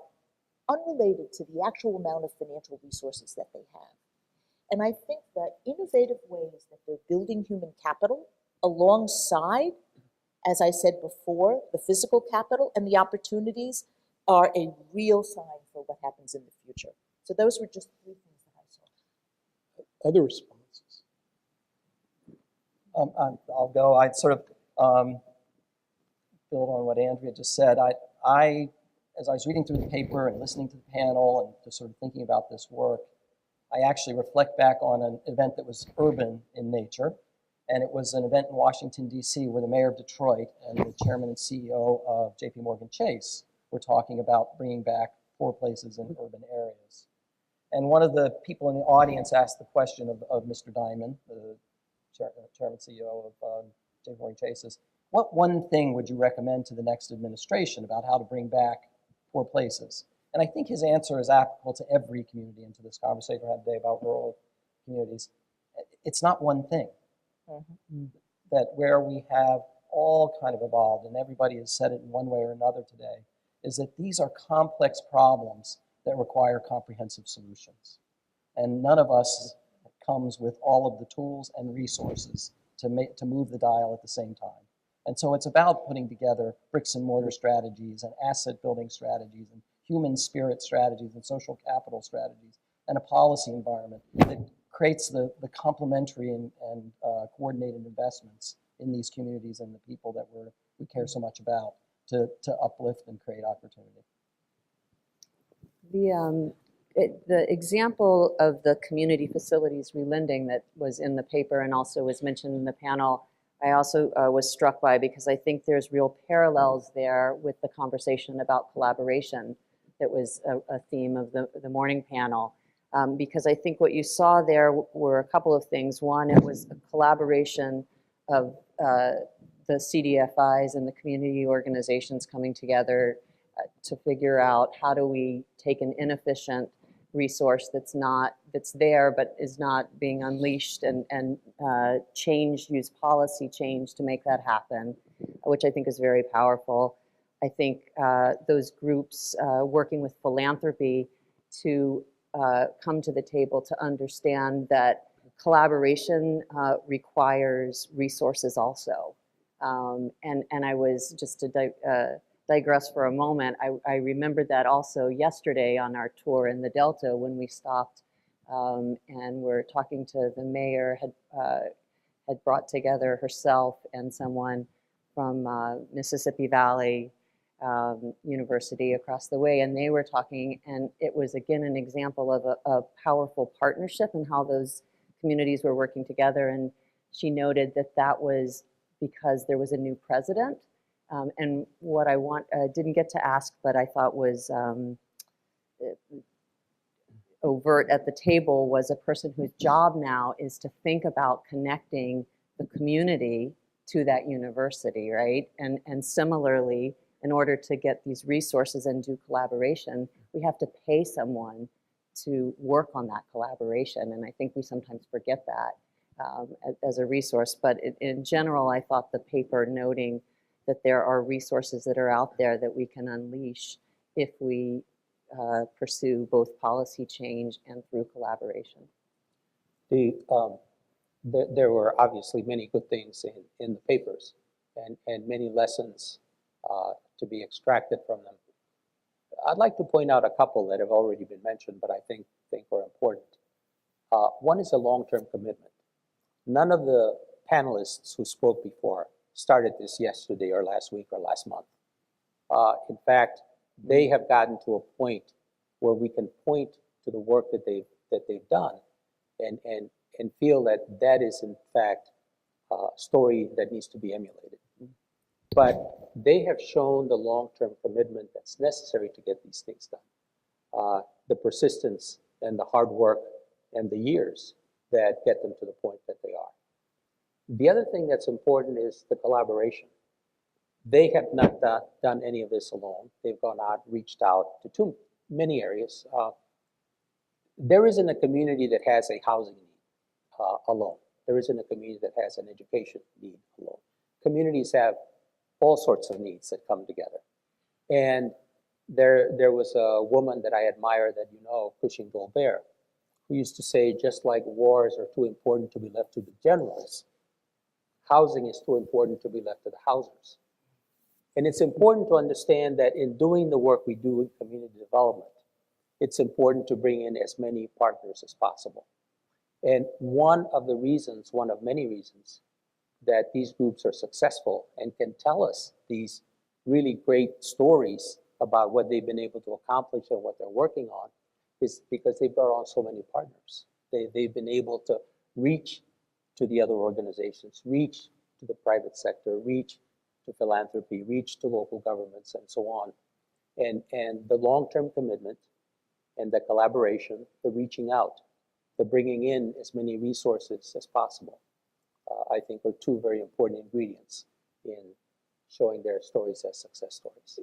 unrelated to the actual amount of financial resources that they have. And I think that innovative ways that they're building human capital alongside, as I said before, the physical capital and the opportunities are a real sign for what happens in the future. So those were just 3 things that I saw. Other responses? I'll go. I'd sort of build on what Andrea just said. I, as I was reading through the paper and listening to the panel and just sort of thinking about this work, I actually reflect back on an event that was urban in nature, and it was an event in Washington, D.C., where the mayor of Detroit and the chairman and CEO of JP Morgan Chase were talking about bringing back poor places in urban areas. And one of the people in the audience asked the question of Mr. Diamond, the chairman and CEO of JP Morgan Chase, what one thing would you recommend to the next administration about how to bring back poor places? And I think his answer is applicable to every community and to this conversation we had today about rural communities. It's not one thing. Mm-hmm. That where we have all kind of evolved, and everybody has said it in one way or another today, is that these are complex problems that require comprehensive solutions. And none of us comes with all of the tools and resources to move the dial at the same time. And so it's about putting together bricks and mortar strategies and asset building strategies and human spirit strategies and social capital strategies and a policy environment that creates the complementary and coordinated investments in these communities and the people that we care so much about to uplift and create opportunity. The example of the community facilities relending that was in the paper and also was mentioned in the panel, I also was struck by, because I think there's real parallels there with the conversation about collaboration that was a theme of the morning panel. because I think what you saw there were a couple of things. One, it was a collaboration of the CDFIs and the community organizations coming together to figure out how do we take an inefficient resource that's there but is not being unleashed and use policy change to make that happen, which I think is very powerful. I think those groups working with philanthropy to come to the table to understand that collaboration requires resources also. And I was, just to digress for a moment, I remembered that also yesterday on our tour in the Delta when we stopped and we're talking to the mayor, had brought together herself and someone from Mississippi Valley University across the way, and they were talking, and it was again an example of a powerful partnership and how those communities were working together. And she noted that that was because there was a new president. And what I didn't get to ask, but I thought was overt at the table, was a person whose job now is to think about connecting the community to that university, right? And similarly, in order to get these resources and do collaboration, we have to pay someone to work on that collaboration. And I think we sometimes forget that as a resource. But in general, I thought the paper noting that there are resources that are out there that we can unleash if we pursue both policy change and through collaboration. There were obviously many good things in the papers and many lessons to be extracted from them. I'd like to point out a couple that have already been mentioned, but I think are important. One is a long-term commitment. None of the panelists who spoke before started this yesterday or last week or last month. In fact, they have gotten to a point where we can point to the work that they've done and feel that is in fact a story that needs to be emulated. But they have shown the long-term commitment that's necessary to get these things done. The persistence and the hard work and the years that get them to the point that they are. The other thing that's important is the collaboration. They have not done any of this alone. They've gone out, reached out to too many areas. There isn't a community that has a housing need alone. There isn't a community that has an education need alone. Communities have all sorts of needs that come together. And there was a woman that I admire that you know, Cushing Goldberg, who used to say, just like wars are too important to be left to the generals, housing is too important to be left to the housers. And it's important to understand that in doing the work we do in community development, it's important to bring in as many partners as possible. And one of many reasons that these groups are successful and can tell us these really great stories about what they've been able to accomplish and what they're working on is because they brought on so many partners. They've been able to reach to the other organizations, reach to the private sector, reach to philanthropy, reach to local governments, and so on. And the long-term commitment and the collaboration, the reaching out, the bringing in as many resources as possible, I think are two very important ingredients in showing their stories as success stories.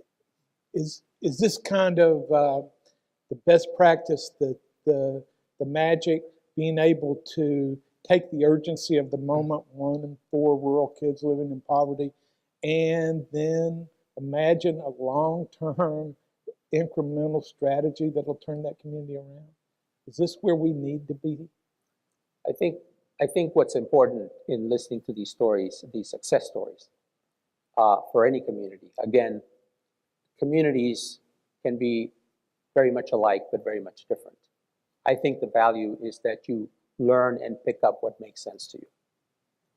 Is this kind of the best practice, the magic, being able to take the urgency of the moment, 1 in 4 rural kids living in poverty, and then imagine a long-term incremental strategy that'll turn that community around? Is this where we need to be? I think what's important in listening to these stories, these success stories, for any community, again, communities can be very much alike, but very much different. I think the value is that you learn and pick up what makes sense to you,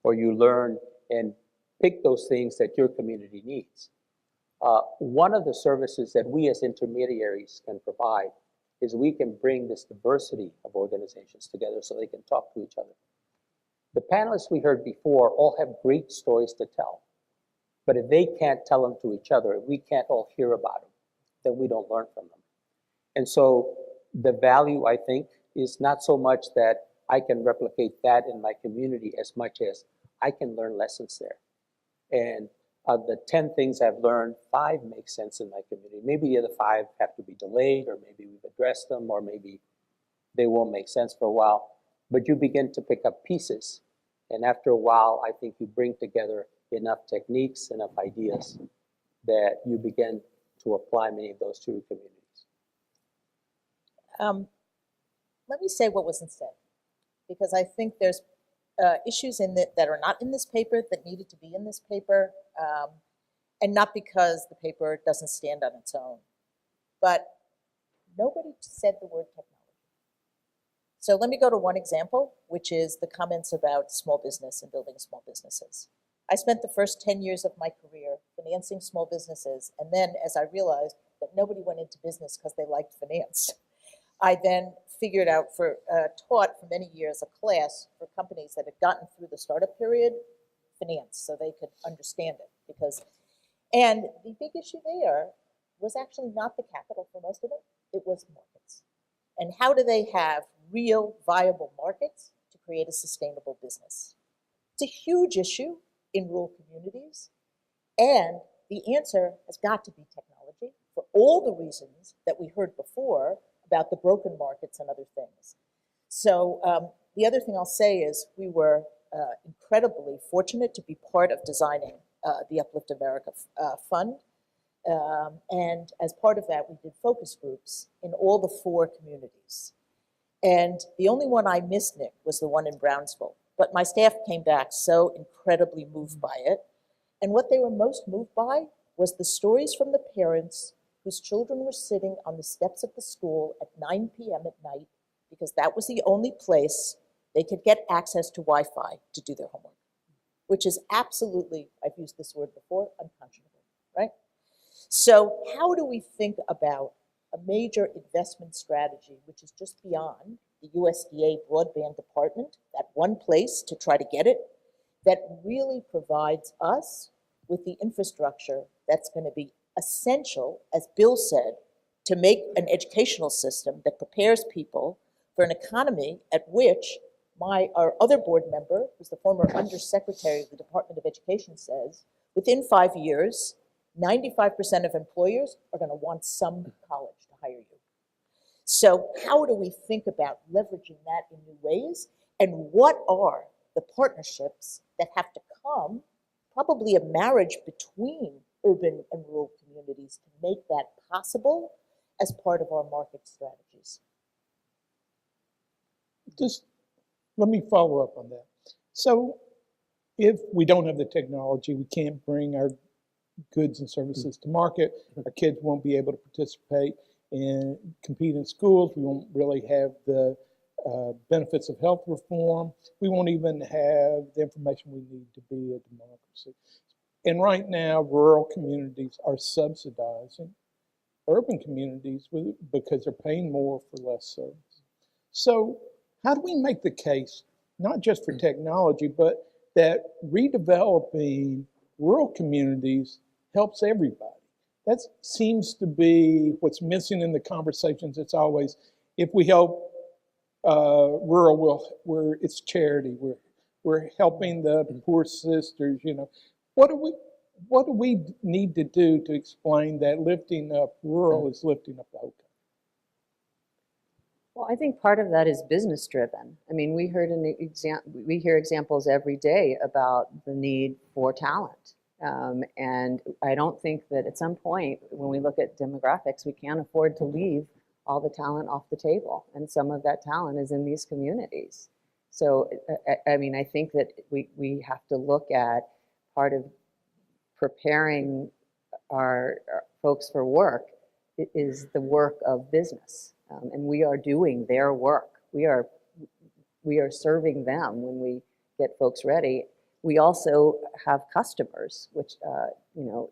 or you learn and pick those things that your community needs. One of the services that we as intermediaries can provide is we can bring this diversity of organizations together so they can talk to each other. The panelists we heard before all have great stories to tell, but if they can't tell them to each other, if we can't all hear about them, then we don't learn from them. And so the value, I think, is not so much that I can replicate that in my community as much as I can learn lessons there. And of the 10 things I've learned, 5 make sense in my community. Maybe the other 5 have to be delayed, or maybe we've addressed them, or maybe they won't make sense for a while. But you begin to pick up pieces. And after a while, I think you bring together enough techniques, enough ideas that you begin to apply many of those to your communities. Let me say what wasn't said, because I think there's issues in that are not in this paper that needed to be in this paper, and not because the paper doesn't stand on its own. But nobody said the word technology. So let me go to one example, which is the comments about small business and building small businesses. I spent the first 10 years of my career financing small businesses, and then as I realized that nobody went into business because they liked finance, I then figured out taught for many years a class for companies that had gotten through the startup period, finance, so they could understand it. And the big issue there was actually not the capital for most of it, it was markets. And how do they have real viable markets to create a sustainable business? It's a huge issue in rural communities, and the answer has got to be technology for all the reasons that we heard before about the broken markets and other things. So the other thing I'll say is we were incredibly fortunate to be part of designing the Uplift America Fund. And as part of that, we did focus groups in all the 4 communities. And the only one I missed, Nick, was the one in Brownsville. But my staff came back so incredibly moved by it. And what they were most moved by was the stories from the parents whose children were sitting on the steps of the school at 9 p.m. at night because that was the only place they could get access to Wi-Fi to do their homework, which is absolutely, I've used this word before, unconscionable, right? So how do we think about a major investment strategy, which is just beyond the USDA broadband department, that one place to try to get it, that really provides us with the infrastructure that's going to be essential, as Bill said, to make an educational system that prepares people for an economy at which our other board member, who's the former undersecretary of the Department of Education, says, within 5 years, 95% of employers are going to want some college to hire you. So how do we think about leveraging that in new ways? And what are the partnerships that have to come, probably a marriage between urban and rural communities to make that possible as part of our market strategies? Just let me follow up on that. So if we don't have the technology, we can't bring our goods and services to market, our kids won't be able to participate and compete in schools, we won't really have the benefits of health reform, we won't even have the information we need to be a democracy. And right now, rural communities are subsidizing urban communities because they're paying more for less service. So how do we make the case, not just for technology, but that redeveloping rural communities helps everybody? That seems to be what's missing in the conversations. It's always, if we help rural, it's charity. We're helping the poor sisters, you know. What do we need to do to explain that lifting up rural is lifting up the whole country? Well, I think part of that is business driven. I mean, we hear examples every day about the need for talent. And I don't think that at some point, when we look at demographics, we can't afford to leave all the talent off the table. And some of that talent is in these communities. So, I mean, I think that we have to look at part of preparing our folks for work is the work of business. And we are doing their work. We are serving them when we get folks ready. We also have customers, which you know,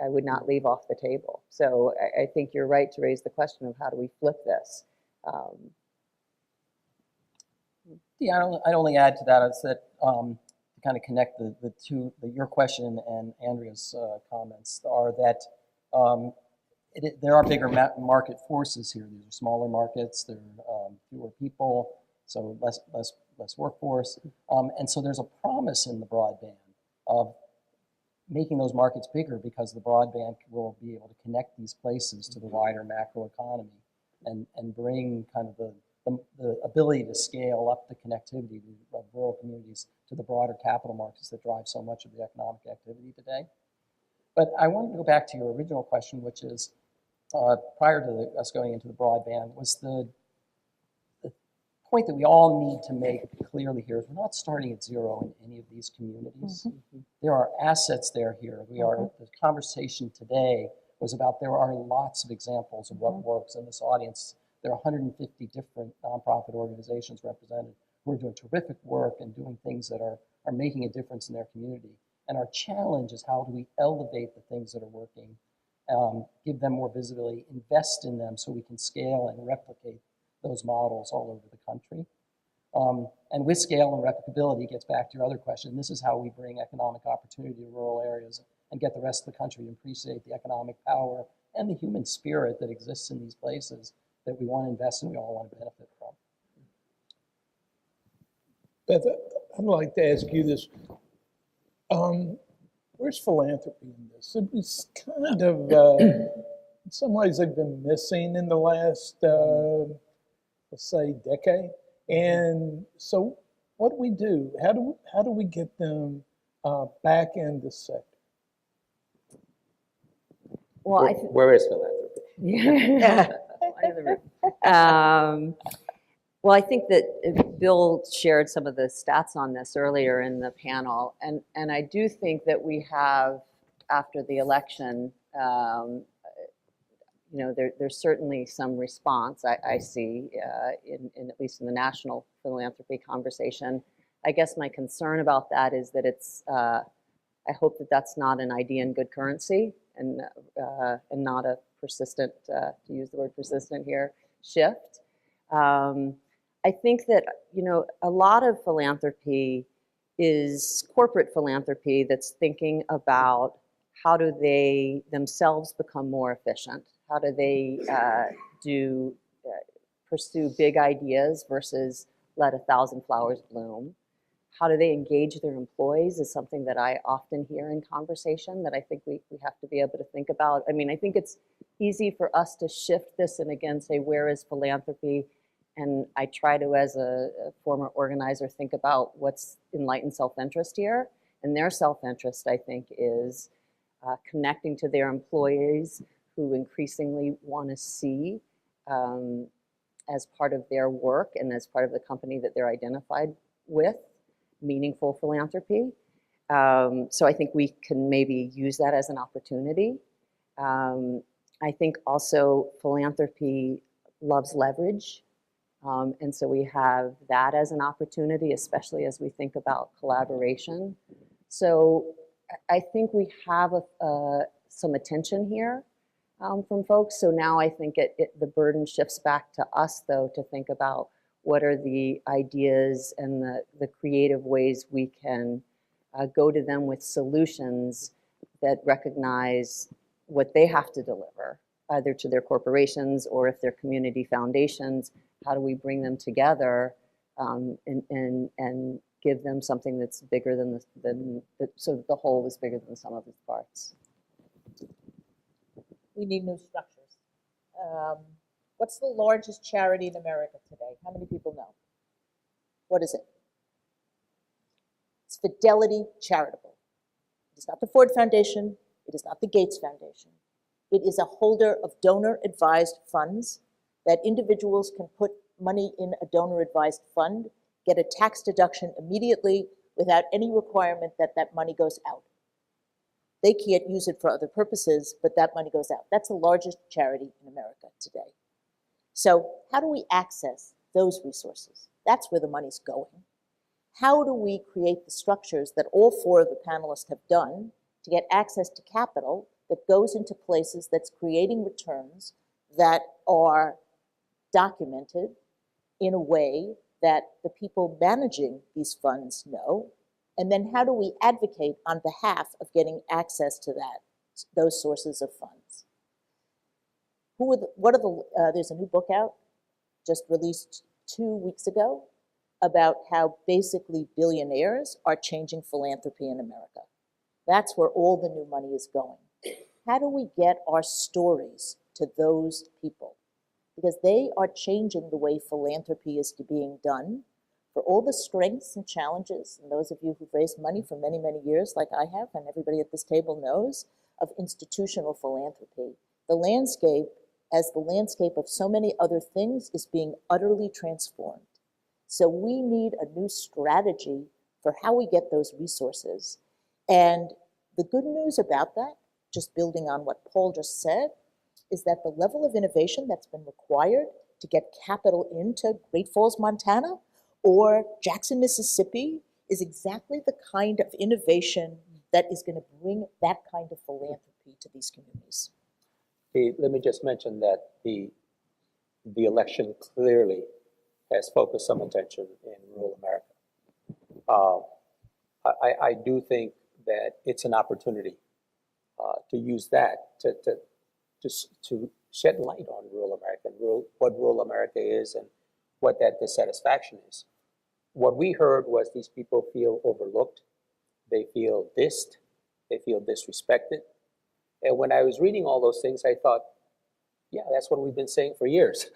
I would not leave off the table. So I think you're right to raise the question of how do we flip this. Yeah, I'd only add to that is that to kind of connect the two, your question and Andrea's comments, are that there are bigger market forces here. These are smaller markets. There are fewer people, so less workforce. And so there's a promise in the broadband of making those markets bigger, because the broadband will be able to connect these places to the wider macro economy and bring kind of the ability to scale up the connectivity of rural communities to the broader capital markets that drive so much of the economic activity today. But I wanted to go back to your original question, which is, prior to us going into the broadband, was the point that we all need to make clearly here is we're not starting at zero in any of these communities. There are assets there here. The conversation today was about there are lots of examples of what works in this audience. There are 150 different nonprofit organizations represented who are doing terrific work and doing things that are making a difference in their community. And our challenge is, how do we elevate the things that are working, give them more visibility, invest in them so we can scale and replicate those models all over the country. And with scale and replicability, gets back to your other question, this is how we bring economic opportunity to rural areas and get the rest of the country to appreciate the economic power and the human spirit that exists in these places that we want to invest in, we all want to benefit from. Beth, I'd like to ask you this. Where's philanthropy in this? It's kind of, in some ways, they've been missing in the last, let's say, decade. And so what do we do? How do we get them back in the sector? Well, where is philanthropy? Yeah. Well, I think that Bill shared some of the stats on this earlier in the panel, and I do think that we have, after the election, there's certainly some response I see in at least in the national philanthropy conversation. I guess my concern about that is that it's, I hope that that's not an idea in good currency and not a persistent, to use the word persistent here, shift. I think that, a lot of philanthropy is corporate philanthropy that's thinking about how do they themselves become more efficient? How do they pursue big ideas versus let 1,000 flowers bloom? How do they engage their employees is something that I often hear in conversation that I think we have to be able to think about. I mean, I think it's easy for us to shift this and again say, where is philanthropy? And I try to, as a former organizer, think about what's enlightened self-interest here. And their self-interest, I think, is connecting to their employees who increasingly want to see as part of their work and as part of the company that they're identified with, meaningful philanthropy. So I think we can maybe use that as an opportunity. I think also philanthropy loves leverage. And so we have that as an opportunity, especially as we think about collaboration. So I think we have some attention here from folks. So now I think the burden shifts back to us, though, to think about what are the ideas and the creative ways we can go to them with solutions that recognize what they have to deliver, either to their corporations or if they're community foundations. How do we bring them together and give them something that's bigger so that the whole is bigger than the sum of its parts? We need new structures. What's the largest charity in America today? How many people know? What is it? It's Fidelity Charitable. It is not the Ford Foundation. It is not the Gates Foundation. It is a holder of donor-advised funds that individuals can put money in a donor-advised fund, get a tax deduction immediately without any requirement that that money goes out. They can't use it for other purposes, but that money goes out. That's the largest charity in America today. So how do we access those resources? That's where the money's going. How do we create the structures that all four of the panelists have done to get access to capital that goes into places that's creating returns that are documented in a way that the people managing these funds know? And then how do we advocate on behalf of getting access to those sources of funds? there's a new book out, just released 2 weeks ago, about how basically billionaires are changing philanthropy in America. That's where all the new money is going. How do we get our stories to those people? Because they are changing the way philanthropy is being done. For all the strengths and challenges, and those of you who've raised money for many, many years, like I have, and everybody at this table knows, of institutional philanthropy, the landscape, as the landscape of so many other things, is being utterly transformed. So we need a new strategy for how we get those resources. And the good news about that, just building on what Paul just said, is that the level of innovation that's been required to get capital into Great Falls, Montana, or Jackson, Mississippi, is exactly the kind of innovation that is going to bring that kind of philanthropy to these communities. Let me just mention that the election clearly has focused some attention in rural America. I do think that it's an opportunity to use that to shed light on rural America and what rural America is and what that dissatisfaction is. What we heard was these people feel overlooked, they feel dissed, they feel disrespected. And when I was reading all those things, I thought, yeah, that's what we've been saying for years.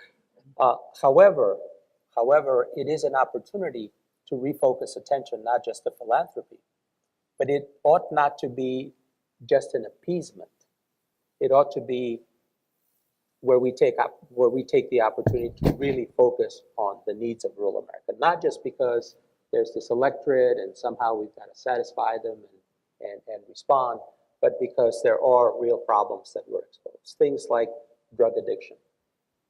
However, it is an opportunity to refocus attention, not just to philanthropy, but it ought not to be just an appeasement. It ought to be where we take the opportunity to really focus on the needs of rural America, not just because there's this electorate and somehow we've got to satisfy them and respond, but because there are real problems that we're exposed. Things like drug addiction,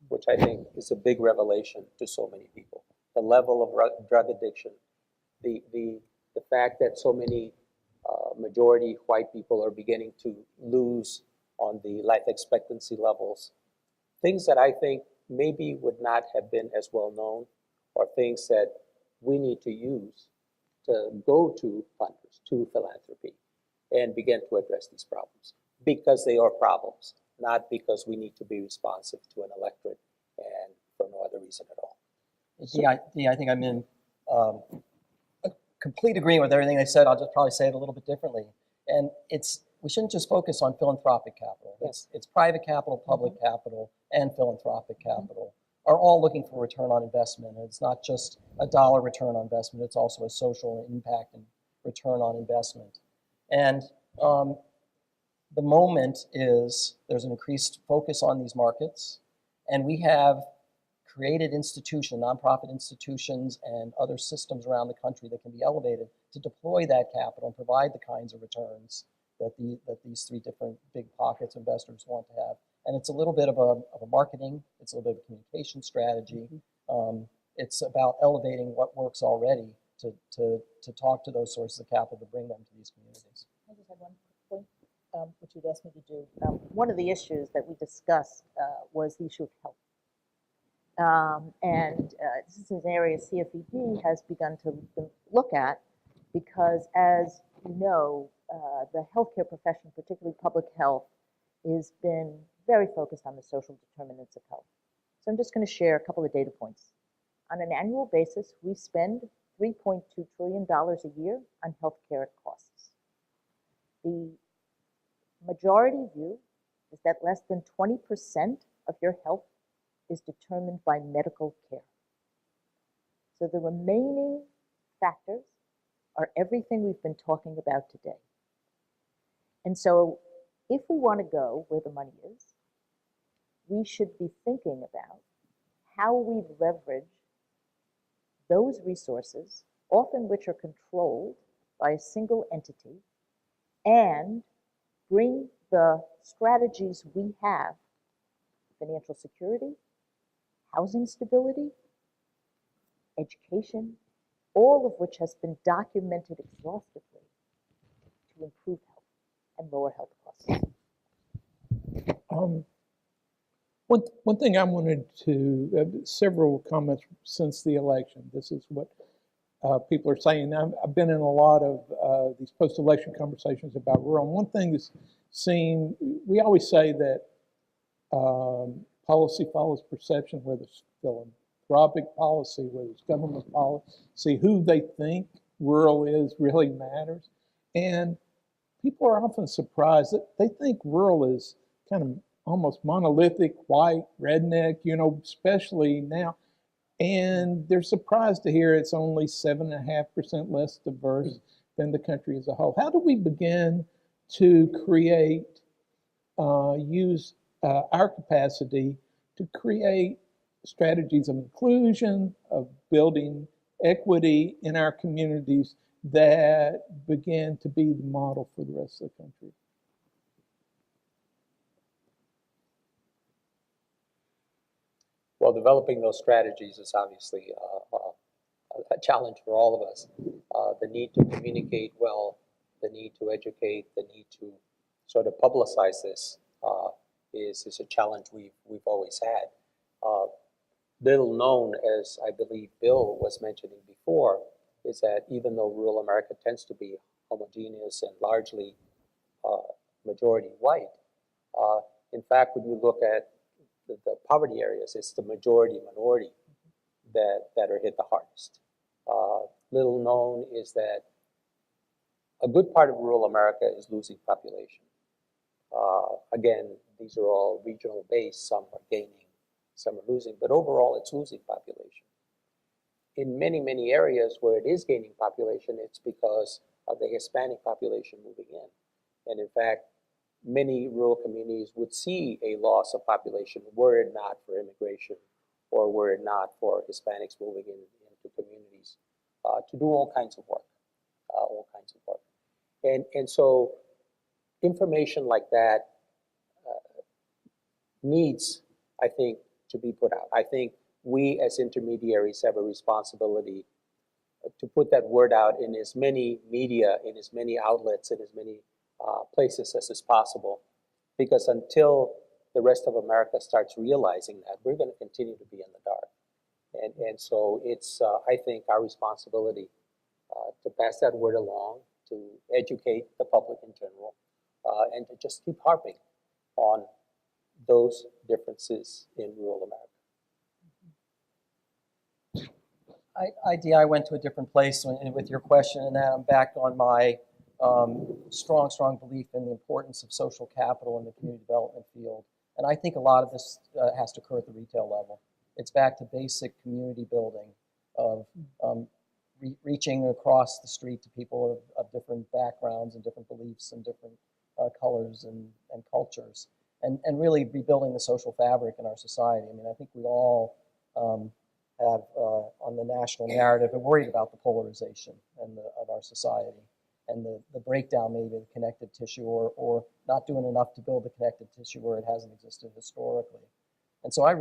which I think is a big revelation to so many people. The level of drug addiction, the fact that so many majority white people are beginning to lose on the life expectancy levels. Things that I think maybe would not have been as well known, are things that we need to use to go to funders, to philanthropy, and begin to address these problems. Because they are problems, not because we need to be responsive to an electorate and for no other reason at all. I think I'm in complete agreement with everything they said. I'll just probably say it a little bit differently. And we shouldn't just focus on philanthropic capital. It's private capital, public capital, and philanthropic capital are all looking for return on investment. And it's not just a dollar return on investment, it's also a social impact and return on investment. And the moment is there's an increased focus on these markets, and we have created institutions, nonprofit institutions, and other systems around the country that can be elevated to deploy that capital and provide the kinds of returns that these three different big pockets of investors want to have. And it's a little bit of a marketing, it's a little bit of a communication strategy. It's about elevating what works already to talk to those sources of capital to bring them to these communities. I just had one point, which you'd asked me to do. One of the issues that we discussed was the issue of health. This is an area CFED has begun to look at because, as you know, the healthcare profession, particularly public health, has been very focused on the social determinants of health. So I'm just going to share a couple of data points. On an annual basis, we spend $3.2 trillion a year on healthcare costs. The majority view is that less than 20% of your health is determined by medical care. So the remaining factors are everything we've been talking about today. And so if we want to go where the money is, we should be thinking about how we leverage those resources, often which are controlled by a single entity, and bring the strategies we have, financial security, housing stability, education, all of which has been documented exhaustively to improve health and lower health costs. One thing I wanted to, several comments since the election, this is what people are saying. I've been in a lot of these post-election conversations about rural. One thing that's seen, we always say that policy follows perception, whether it's philanthropic policy, whether it's government policy, who they think rural is really matters. And people are often surprised that they think rural is kind of almost monolithic, white, redneck, especially now. And they're surprised to hear it's only 7.5% less diverse than the country as a whole. How do we begin to use our capacity to create strategies of inclusion, of building equity in our communities that begin to be the model for the rest of the country? Well, developing those strategies is obviously a challenge for all of us. The need to communicate well, the need to educate, the need to sort of publicize this is a challenge we've always had. Little known, as I believe Bill was mentioning before, is that even though rural America tends to be homogeneous and largely majority white, in fact, when you look at the poverty areas, it's the majority minority that are hit the hardest. Little known is that a good part of rural America is losing population. Again, these are all regional based, some are gaining, some are losing, but overall it's losing population. In many, many areas where it is gaining population, it's because of the Hispanic population moving in. And in fact, many rural communities would see a loss of population were it not for immigration or were it not for Hispanics moving into communities to do all kinds of work, And so information like that needs, I think, to be put out. I think we as intermediaries have a responsibility to put that word out in as many media, in as many outlets, in as many places as is possible, because until the rest of America starts realizing that, we're going to continue to be in the dark. And so it's, I think, our responsibility to pass that word along, to educate the public in general, and to just keep harping on those differences in rural America. I went to a different place with your question, and now I'm back on my strong belief in the importance of social capital in the community development field. And I think a lot of this has to occur at the retail level. It's back to basic community building of reaching across the street to people of different backgrounds and different beliefs and different colors and cultures, and really rebuilding the social fabric in our society. I mean, I think we all have on the national narrative are worried about the polarization of our society and the breakdown maybe of connective tissue or not doing enough to build the connective tissue where it hasn't existed historically. And so I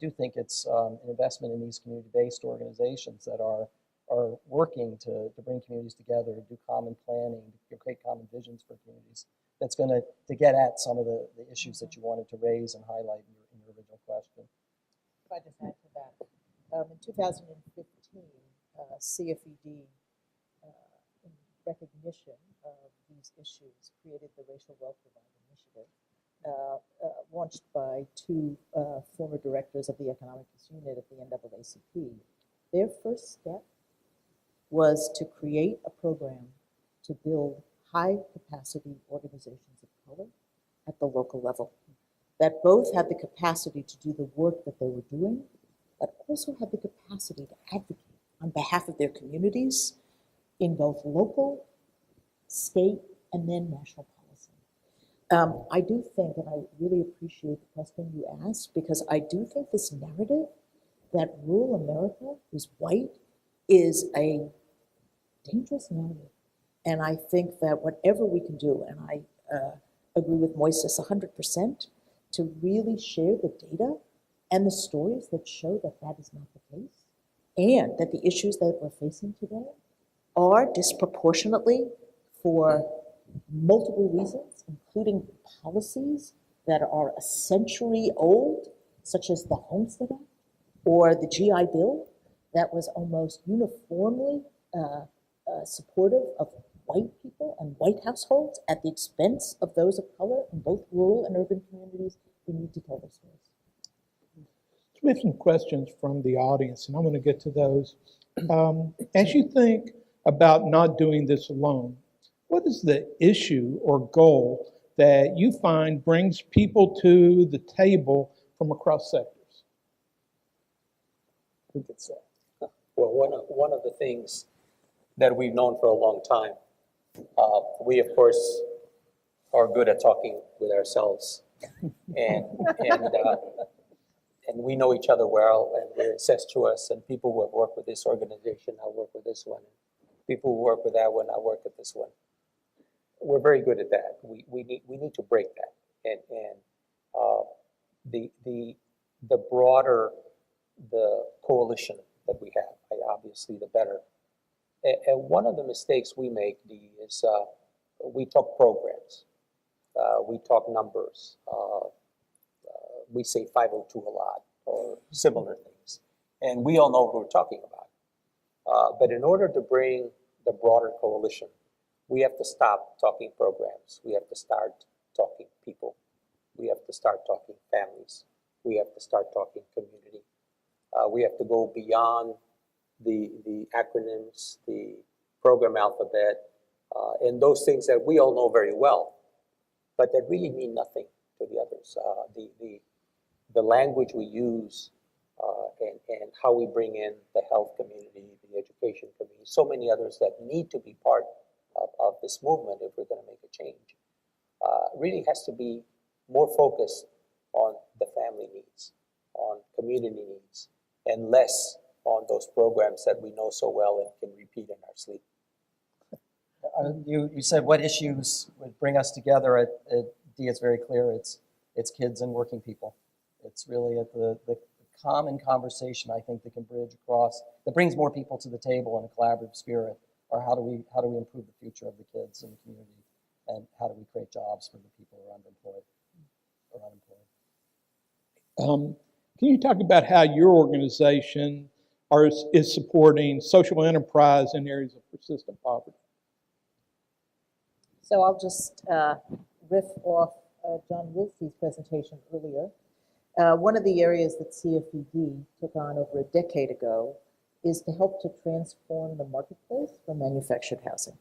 do think it's an investment in these community-based organizations that are working to bring communities together, do common planning, to create common visions for communities. That's going to get at some of the issues that you wanted to raise and highlight in your original question. If I just add to that, in 2015, CFED, in recognition of these issues, created the Racial Wealth Divide Initiative, launched by two former directors of the Economics Unit at the NAACP. Their first step was to create a program to build high-capacity organizations of color at the local level that both had the capacity to do the work that they were doing, but also had the capacity to advocate on behalf of their communities in both local, state, and then national policy. I do think, and I really appreciate the question you asked, because I do think this narrative that rural America is white is a dangerous narrative. And I think that whatever we can do, and I agree with Moises 100%, to really share the data and the stories that show that that is not the case, and that the issues that we're facing today are disproportionately for multiple reasons, including policies that are a century old, such as the Homestead Act or the GI Bill, that was almost uniformly supportive of white people and white households at the expense of those of color in both rural and urban communities. We need need to tell their stories. We have some questions from the audience, and I'm going to get to those. As you think about not doing this alone, what is the issue or goal that you find brings people to the table from across sectors? Who gets that? Well, one of the things that we've known for a long time, we of course are good at talking with ourselves, and we know each other well, and we're incestuous, and people who have worked with this organization, I work with this one, and people who work with that one, I work with this one. We're very good at that. We need to break that, and the broader the coalition that we have, obviously the better. And one of the mistakes we make, Dee, is we talk programs, we talk numbers, we say 502 a lot, or similar things. And we all know what we're talking about. But in order to bring the broader coalition, we have to stop talking programs. We have to start talking people. We have to start talking families. We have to start talking community. We have to go beyond the acronyms, the program alphabet, and those things that we all know very well, but that really mean nothing to the others. The language we use and how we bring in the health community, the education community, so many others that need to be part of this movement if we're going to make a change, really has to be more focused on the family needs, on community needs, and less on those programs that we know so well and can repeat in our sleep. You said what issues would bring us together. Dee, it's very clear. It's kids and working people. It's really at the common conversation, I think, that can bridge across, that brings more people to the table in a collaborative spirit, or how do we improve the future of the kids and the community, and how do we create jobs for the people who are underemployed or unemployed. Can you talk about how your organization is supporting social enterprise in areas of persistent poverty? So I'll just riff off John Wilsey's presentation earlier. One of the areas that CFED took on over a decade ago is to help to transform the marketplace for manufactured housing.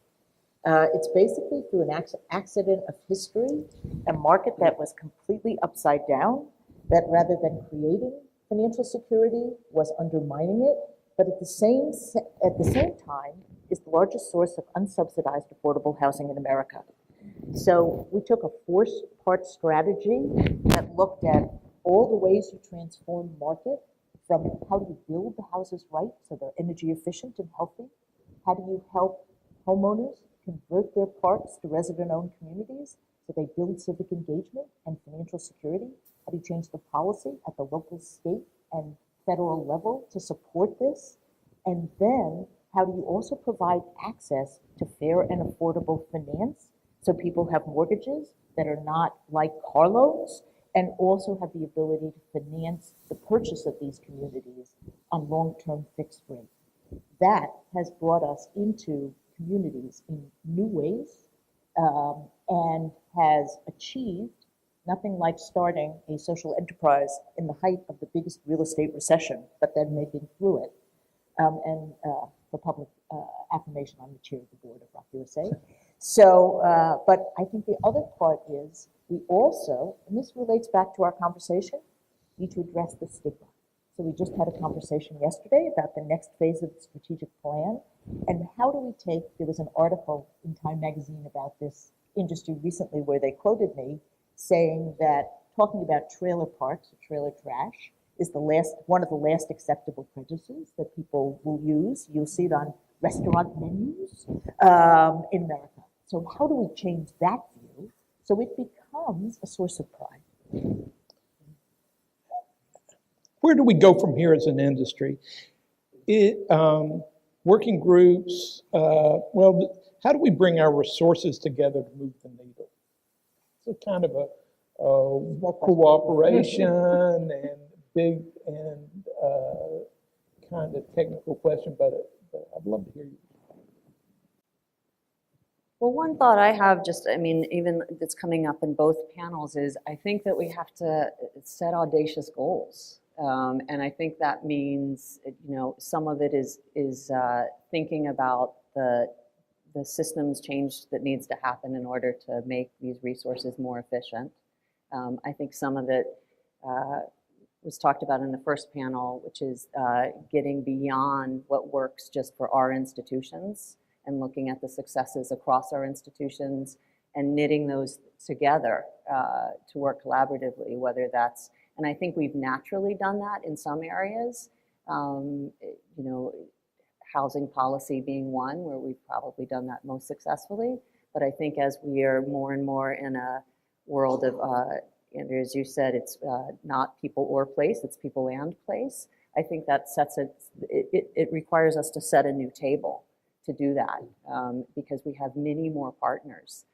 It's basically through an accident of history, a market that was completely upside down, that rather than creating financial security was undermining it, but at the same time is the largest source of unsubsidized affordable housing in America. So we took a four-part strategy that looked at all the ways you transform market, from how do you build the houses right so they're energy efficient and healthy? How do you help homeowners convert their parks to resident-owned communities so they build civic engagement and financial security? How do you change the policy at the local, state, and federal level to support this? And then how do you also provide access to fair and affordable finance so people have mortgages that are not like car loans, and also have the ability to finance the purchase of these communities on long-term fixed rate? That has brought us into communities in new ways and has achieved nothing like starting a social enterprise in the height of the biggest real estate recession, but then making through it. And for public affirmation, I'm the chair of the board of Rock USA. So, but I think the other part is we also, and this relates back to our conversation, need to address the stigma. So we just had a conversation yesterday about the next phase of the strategic plan, and how do we take, there was an article in Time magazine about this industry recently where they quoted me saying that talking about trailer parks or trailer trash is one of the last acceptable prejudices that people will use. You'll see it on restaurant menus in America. So how do we change that view so it becomes a source of pride? Where do we go from here as an industry? Working groups, how do we bring our resources together to move the needle? It's a kind of a cooperation and big and kind of technical question, but I'd love to hear you. Well, one thought I have, just, I mean, even that's coming up in both panels, is I think that we have to set audacious goals. And I think that means, some of it is thinking about the systems change that needs to happen in order to make these resources more efficient. I think some of it was talked about in the first panel, which is getting beyond what works just for our institutions and looking at the successes across our institutions and knitting those together to work collaboratively, whether that's, and I think we've naturally done that in some areas, housing policy being one where we've probably done that most successfully. But I think as we are more and more in a world of, as you said, it's not people or place, it's people and place. I think that sets it requires us to set a new table to do that, because we have many more partners,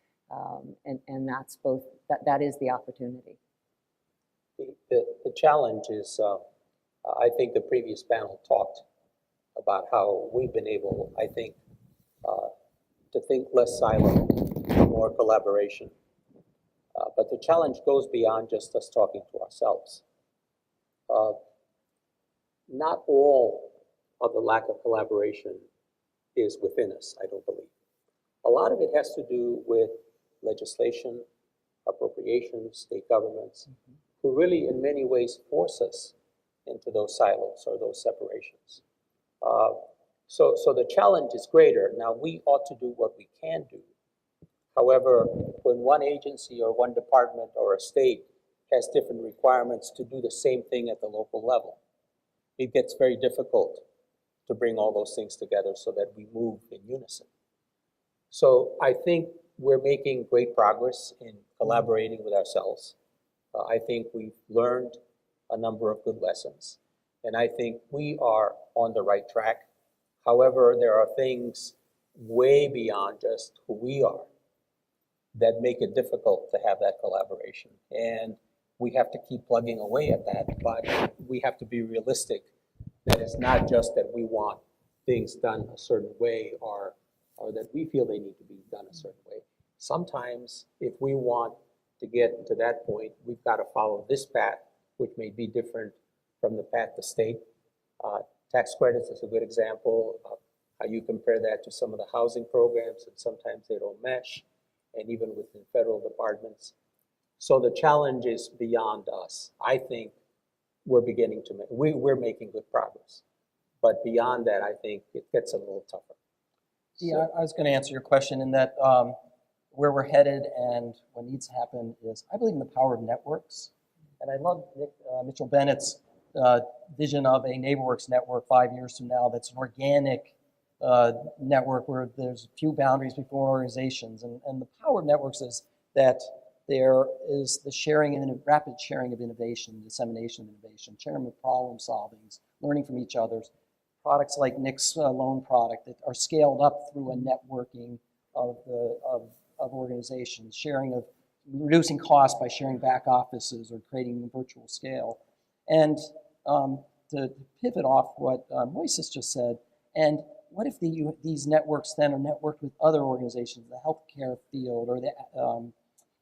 and that's both, that is the opportunity. The challenge is, I think the previous panel talked about how we've been able, I think, to think less silo, more collaboration. But the challenge goes beyond just us talking to ourselves. Not all of the lack of collaboration is within us, I don't believe. A lot of it has to do with legislation, appropriations, state governments, who really in many ways force us into those silos or those separations. So the challenge is greater. Now, we ought to do what we can do. However, when one agency or one department or a state has different requirements to do the same thing at the local level, it gets very difficult to bring all those things together so that we move in unison. So I think we're making great progress in collaborating with ourselves. I think we've learned a number of good lessons, and I think we are on the right track. However, there are things way beyond just who we are that make it difficult to have that collaboration. And we have to keep plugging away at that, but we have to be realistic that it's not just that we want things done a certain way or that we feel they need to be done a certain way. Sometimes if we want to get to that point, we've got to follow this path, which may be different from the path the state. Tax credits is a good example of how you compare that to some of the housing programs, and sometimes they don't mesh, and even within federal departments. So the challenge is beyond us. I think we're beginning to make, we're making good progress. But beyond that, I think it gets a little tougher. Yeah, I was going to answer your question in that where we're headed and what needs to happen is, I believe in the power of networks. And I love Mitchell Bennett's vision of a NeighborWorks network 5 years from now that's an organic network where there's few boundaries between organizations. And the power of networks is that there is the sharing and rapid sharing of innovation, dissemination of innovation, sharing of problem solvings, learning from each other. Products like Nick's loan product that are scaled up through a networking of organizations, sharing of reducing costs by sharing back offices or creating a virtual scale. And to pivot off what Moises just said, and what if these networks then are networked with other organizations, the healthcare field or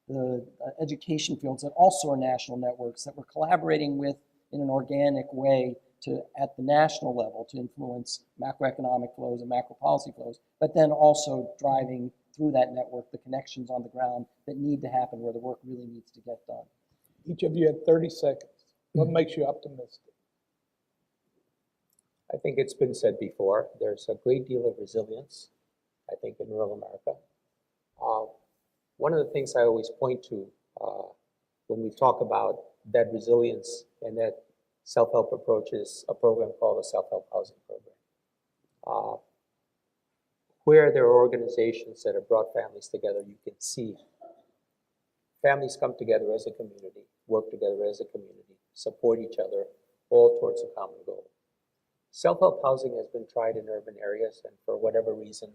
the education fields that also are national networks that we're collaborating with in an organic way at the national level to influence macroeconomic flows and macro policy flows, but then also driving through that network the connections on the ground that need to happen where the work really needs to get done. Each of you have 30 seconds. What makes you optimistic? I think it's been said before, there's a great deal of resilience, I think, in rural America. One of the things I always point to when we talk about that resilience and that self-help approach is a program called the Self-Help Housing Program. Where there are organizations that have brought families together, you can see families come together as a community, work together as a community, support each other, all towards a common goal. Self-help housing has been tried in urban areas, and for whatever reason,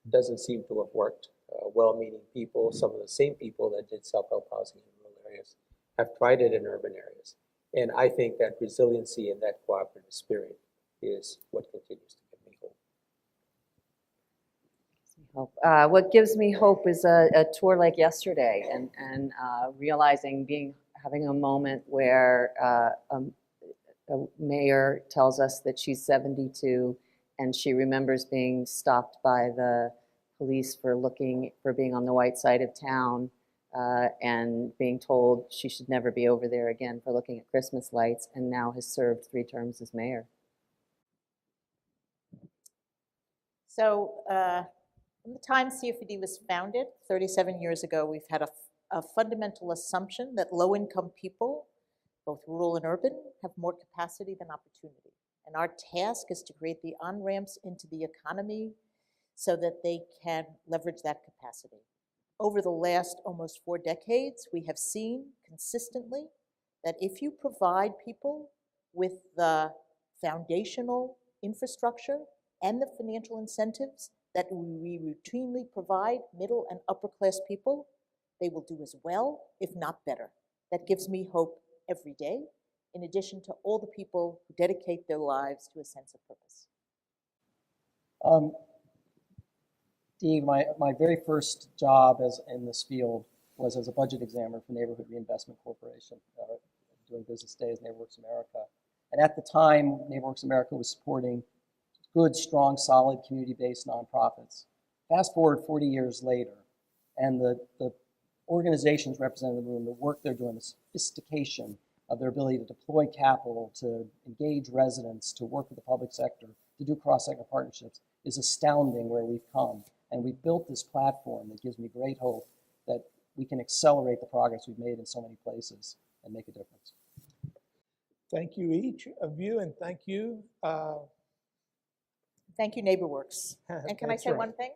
doesn't seem to have worked. Well-meaning people, some of the same people that did self-help housing in rural areas, have tried it in urban areas. And I think that resiliency and that cooperative spirit is what continues to get me home. hope. What gives me hope is a tour like yesterday, and realizing having a moment where a mayor tells us that she's 72 and she remembers being stopped by the police for being on the white side of town, and being told she should never be over there again for looking at Christmas lights, and now has served 3 terms as mayor. So from the time CFD was founded 37 years ago, we've had a fundamental assumption that low-income people, both rural and urban, have more capacity than opportunity. And our task is to create the on-ramps into the economy so that they can leverage that capacity. Over the last almost 4 decades, we have seen consistently that if you provide people with the foundational infrastructure and the financial incentives that we routinely provide middle and upper class people, they will do as well, if not better. That gives me hope every day, in addition to all the people who dedicate their lives to a sense of purpose. Dee, my very first job in this field was as a budget examiner for Neighborhood Reinvestment Corporation, doing business days, NeighborWorks America. And at the time, NeighborWorks America was supporting good, strong, solid, community-based nonprofits. Fast forward 40 years later, and the organizations represented in the room, the work they're doing, the sophistication of their ability to deploy capital, to engage residents, to work with the public sector, to do cross-sector partnerships, is astounding where we've come. And we've built this platform that gives me great hope that we can accelerate the progress we've made in so many places and make a difference. Thank you, each of you, and thank you. Thank you, NeighborWorks. And can I That's say right. one thing?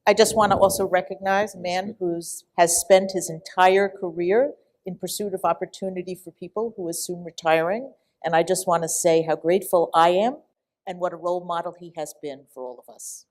I just want to also recognize a man who has spent his entire career in pursuit of opportunity for people, who is soon retiring. And I just want to say how grateful I am and what a role model he has been for all of us.